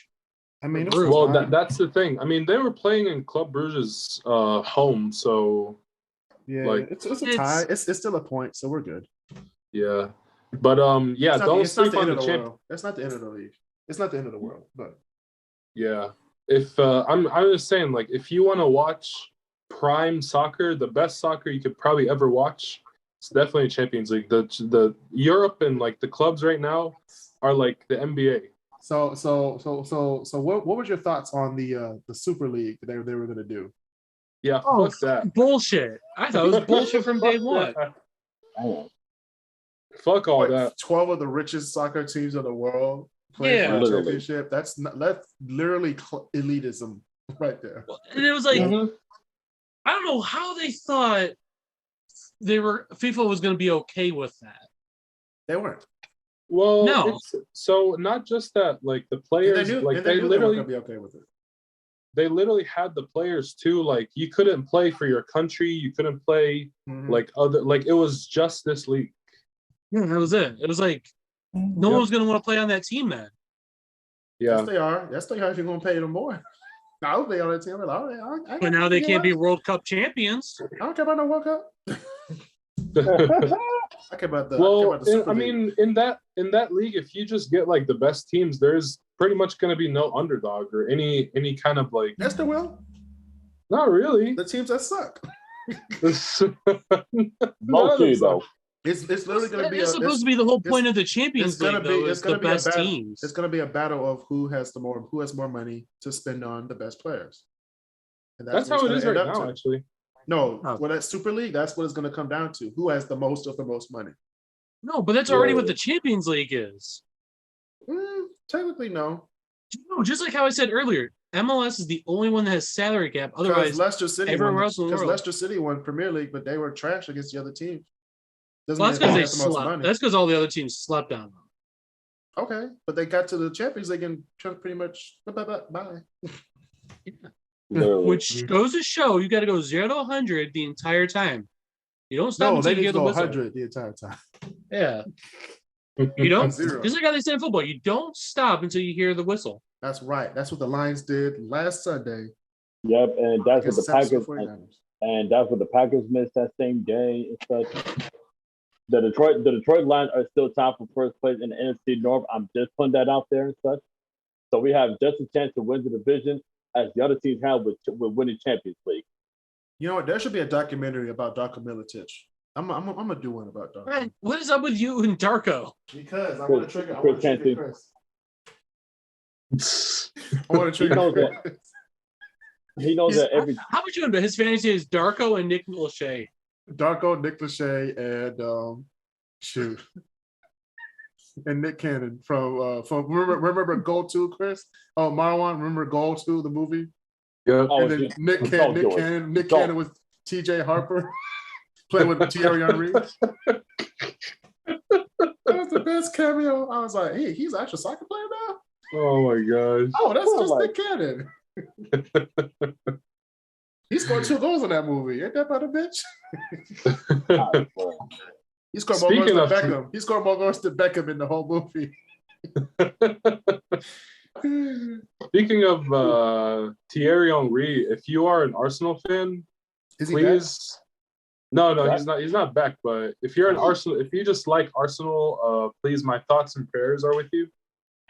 I mean, well, that's the thing. I mean, they were playing in Club Brugge's home, so yeah, like, it's a tie. It's still a point, so we're good. Yeah, but yeah, don't sleep on the champion. That's not the end of the league. It's not the end of the world, but yeah. If I'm just saying, like, if you want to watch prime soccer, the best soccer you could probably ever watch, it's definitely Champions League. The Europe and like the clubs right now are like the NBA. So what was your thoughts on the Super League that they were gonna do? Yeah, fuck that bullshit. I thought it was bullshit from day one. Fuck all that. 12 of the richest soccer teams in the world playing for a championship. That's literally elitism right there. And it was like, I don't know how they thought FIFA was going to be okay with that. They weren't. Well, no. So not just that, like the players, they literally be okay with it. They literally had the players too. Like you couldn't play for your country, you couldn't play like other. Like it was just this league. Yeah, that was it. It was like no one was going to want to play on that team then. Yeah, yes, they are. Yes, they are. If you're going to pay them more, I would be on that team. But now they can't be World Cup champions. I don't care about no World Cup. I care about the. I mean, in that league, if you just get like the best teams, there's pretty much going to be no underdog or any kind of like. Yes, there will. Not really. The teams that suck. Mostly though. It's literally going to be. It's supposed to be the whole point of the Champions League. It's going to be the best teams. It's going to be a battle of who has more money to spend on the best players. And that's how it is right now, actually. No, well, that Super League, that's what it's going to come down to. Who has the most of the most money? No, but that's already what the Champions League is. Technically, no. No, just like how I said earlier, MLS is the only one that has salary cap. Otherwise, Leicester City everywhere else in the world. Leicester City won Premier League, but they were trash against the other teams. Well, that's because they slept. That's because all the other teams slept on them. Okay, but they got to the Champions League and pretty much bye. Yeah. Which goes to show you got to go 0 to 100 the entire time. You don't stop until you hear the whistle. 100 the entire time. Yeah. You don't. Just like how they say in football, you don't stop until you hear the whistle. That's right. That's what the Lions did last Sunday. Yep, and that's what the Packers and that's what the Packers missed that same day and such. The Detroit Lions are still tied for first place in the NFC North. I'm just putting that out there and such. So we have just a chance to win the division as the other teams have with winning Champions League. You know what? There should be a documentary about Darko Milicic. I'm gonna do one about Darko. Man, what is up with you and Darko? Because I want to trigger Chris. I want to trigger Chris. He knows that every. How much you into his fantasy is Darko and Nick Lachey. Darko, Nick Lachey, and and Nick Cannon from remember Goal 2, Chris? Oh, Marwan, remember Goal 2, the movie? Yeah. And then Nick Cannon with TJ Harper playing with Thierry Henry. That was the best cameo. I was like, hey, he's an actual soccer player now? Oh my gosh. Oh, that's just Nick Cannon. He scored 2 goals in that movie. Ain't that about a bitch? He scored more goals than Beckham. He scored more goals than Beckham in the whole movie. Speaking of Thierry Henry, if you are an Arsenal fan, please. No, he's not back. But if you're an Arsenal, if you just like Arsenal, please, my thoughts and prayers are with you.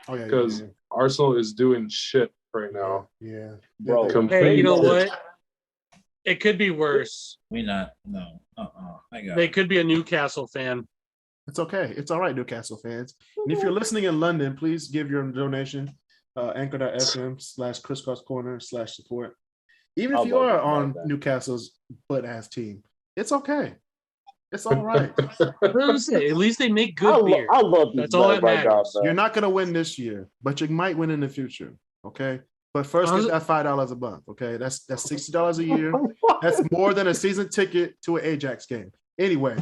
Oh yeah, because Arsenal is doing shit right now. Yeah, bro. Hey, you know what? It could be worse. We not. No. They could be a Newcastle fan. It's okay. It's all right, Newcastle fans. And if you're listening in London, please give your donation. Anchor.fm/crisscrosscorner/support. Even if you are on Newcastle's butt-ass team, it's okay. It's all right. At least they make good beer. I love That's all that matters. You're not going to win this year, but you might win in the future, okay? But first, get that $5 a month, okay? That's $60 a year. That's more than a season ticket to an Ajax game. Anyway,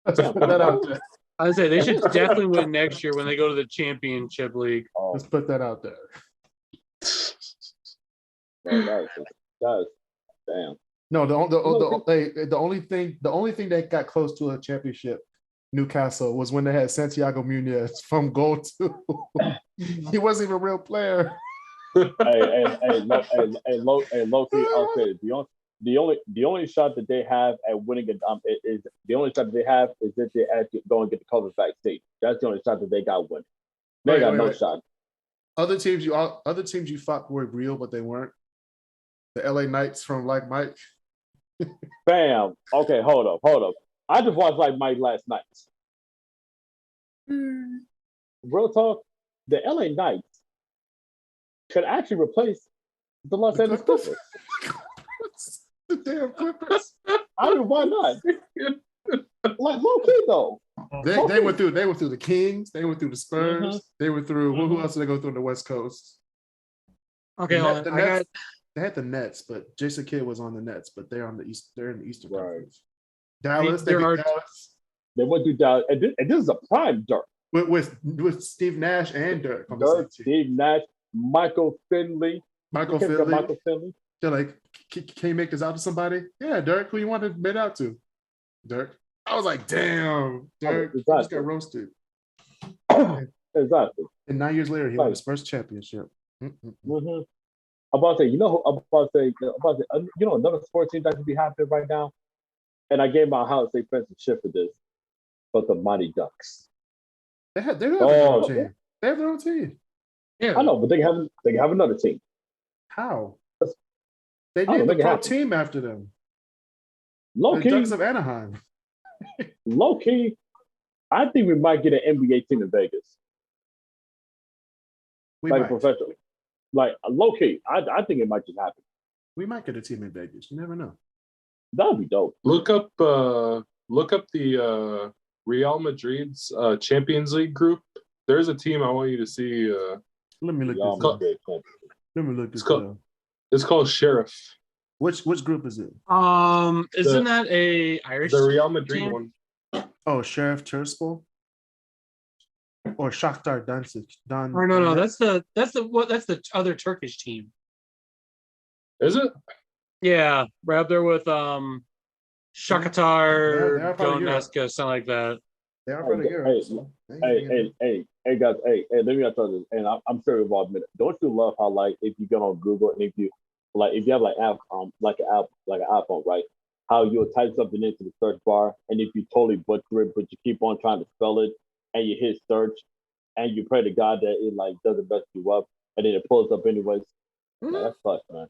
let's put that out there. I would say they should definitely win next year when they go to the Championship League. Let's put that out there. Damn. No, the only thing that got close to a championship, Newcastle, was when they had Santiago Munez from goal two. He wasn't even a real player. Low key, I'll say it. The only shot that they have at winning it is the only shot that they have is that they actually go and get the cover backstage. That's the only shot that they got winning. They got no shot. Other teams you thought were real, but they weren't. The LA Knights from Like Mike. Bam. Okay, hold up. I just watched Like Mike last night. Real talk, the LA Knights could actually replace the Los Angeles Clippers. The damn Clippers. I mean, why not? Like low key though. They went through the Kings, they went through the Spurs, Mm-hmm. they went through who else did they go through on the West Coast? Okay, they had the Nets, but Jason Kidd was on the Nets, but they're on the East. They're in the Eastern Conference. Dallas. They went through Dallas, and this is a prime Dirk with Steve Nash and Dirk. Steve Nash, Michael Finley. They're like, can you make this out to somebody? Yeah, Dirk. Who you want to make out to? Dirk. I was like, damn, Dirk just got roasted. Exactly. And 9 years later, he won his first championship. Mm-hmm. I'm about to say, another sports team that could be happening right now. And I gave my house a defensive shit for this, but the Mighty Ducks. They have their own team. They have their own team. Yeah, I know, but they can have another team. How? They named the pro team after them. Low key, Ducks of Anaheim. Low key, I think we might get an NBA team in Vegas. Professionally. Like low key, I think it might just happen. We might get a team in Vegas. You never know. That would be dope. Look up the Real Madrid's Champions League group. There's a team I want you to see. Let me look this up. It's called Sheriff. Which group is it? Isn't that a Irish? The Real Madrid team? one. Oh, Sheriff Tiraspol? Or Shakhtar Donetsk? Or no, that's the other Turkish team. Is it? Yeah, right up there with Shakhtar Donetsk, something like that. They are part of Europe. Hey guys, let me tell you this, and I'm sure we've all admitted. Don't you love how if you go on Google and if you have an iPhone, right? How you'll type something into the search bar, and if you totally butcher it, but you keep on trying to spell it, and you hit search, and you pray to God that it doesn't mess you up, and then it pulls up anyways. Mm-hmm. Man, that's clutch, man.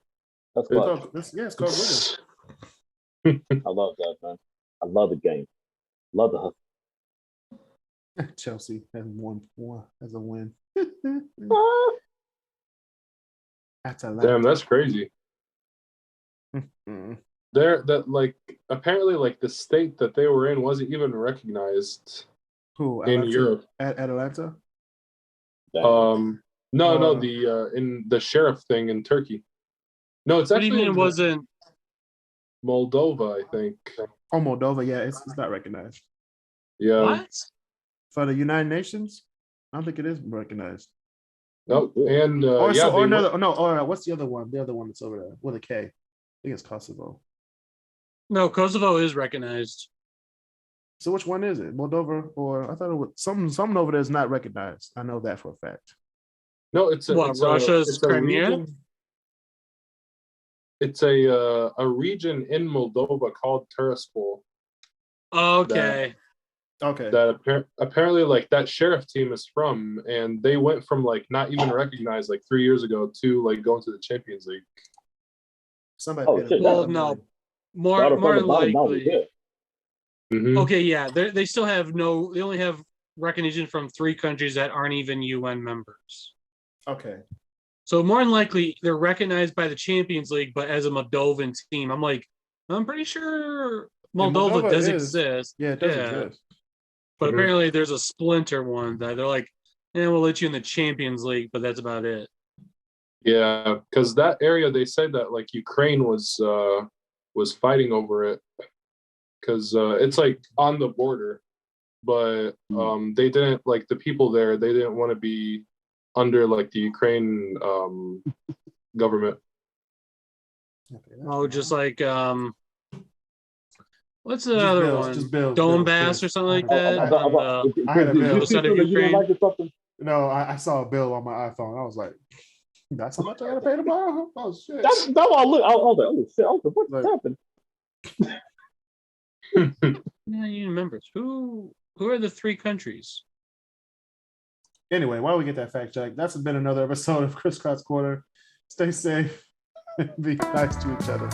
That's clutch. It's called winning. I love that, man. I love the game. Love the hustle. Chelsea has won as a win. Damn, that's crazy. Apparently the state that they were in wasn't even recognized. Who in Europe? At Atlanta? No, in the Sheriff thing in Turkey. No, it's actually. What do you mean it wasn't Moldova, I think. Oh, Moldova, yeah, it's not recognized. Yeah. What? For the United Nations? I don't think it is recognized. Nope. And what's the other one? The other one that's over there with a K. I think it's Kosovo. No, Kosovo is recognized. So which one is it? Moldova, or I thought it was something over there is not recognized. I know that for a fact. No, it's Russia's Crimea. It's a region in Moldova called Tiraspol. Okay. That apparently that Sheriff team is from, and they went from not even recognized 3 years ago to going to the Champions League. Somebody. No. More likely. Mm-hmm. Okay, yeah. They still have they only have recognition from 3 countries that aren't even UN members. Okay. So more than likely they're recognized by the Champions League, but as a Moldovan team. I'm pretty sure Moldova does exist. Yeah, it does exist. But apparently there's a splinter one that they're like, we'll let you in the Champions League, but that's about it. Yeah, because that area, they said that Ukraine was fighting over it because it's on the border, but they didn't the people there. They didn't want to be under the Ukraine government. just like what's the Just other Bills, one? just Bills, Donbass Bills. or something like I that. I had a Did bill. you see Outside of something you didn't Ukraine. like or something? No, I saw a bill on my iPhone. I was like, that's how much I gotta pay tomorrow? Oh shit. That's what I look. I was like, oh shit! I was like, what's happened? Yeah, you remember who are the three countries? Anyway, while we get that fact check, that's been another episode of Crisscross Corner. Stay safe and be nice to each other.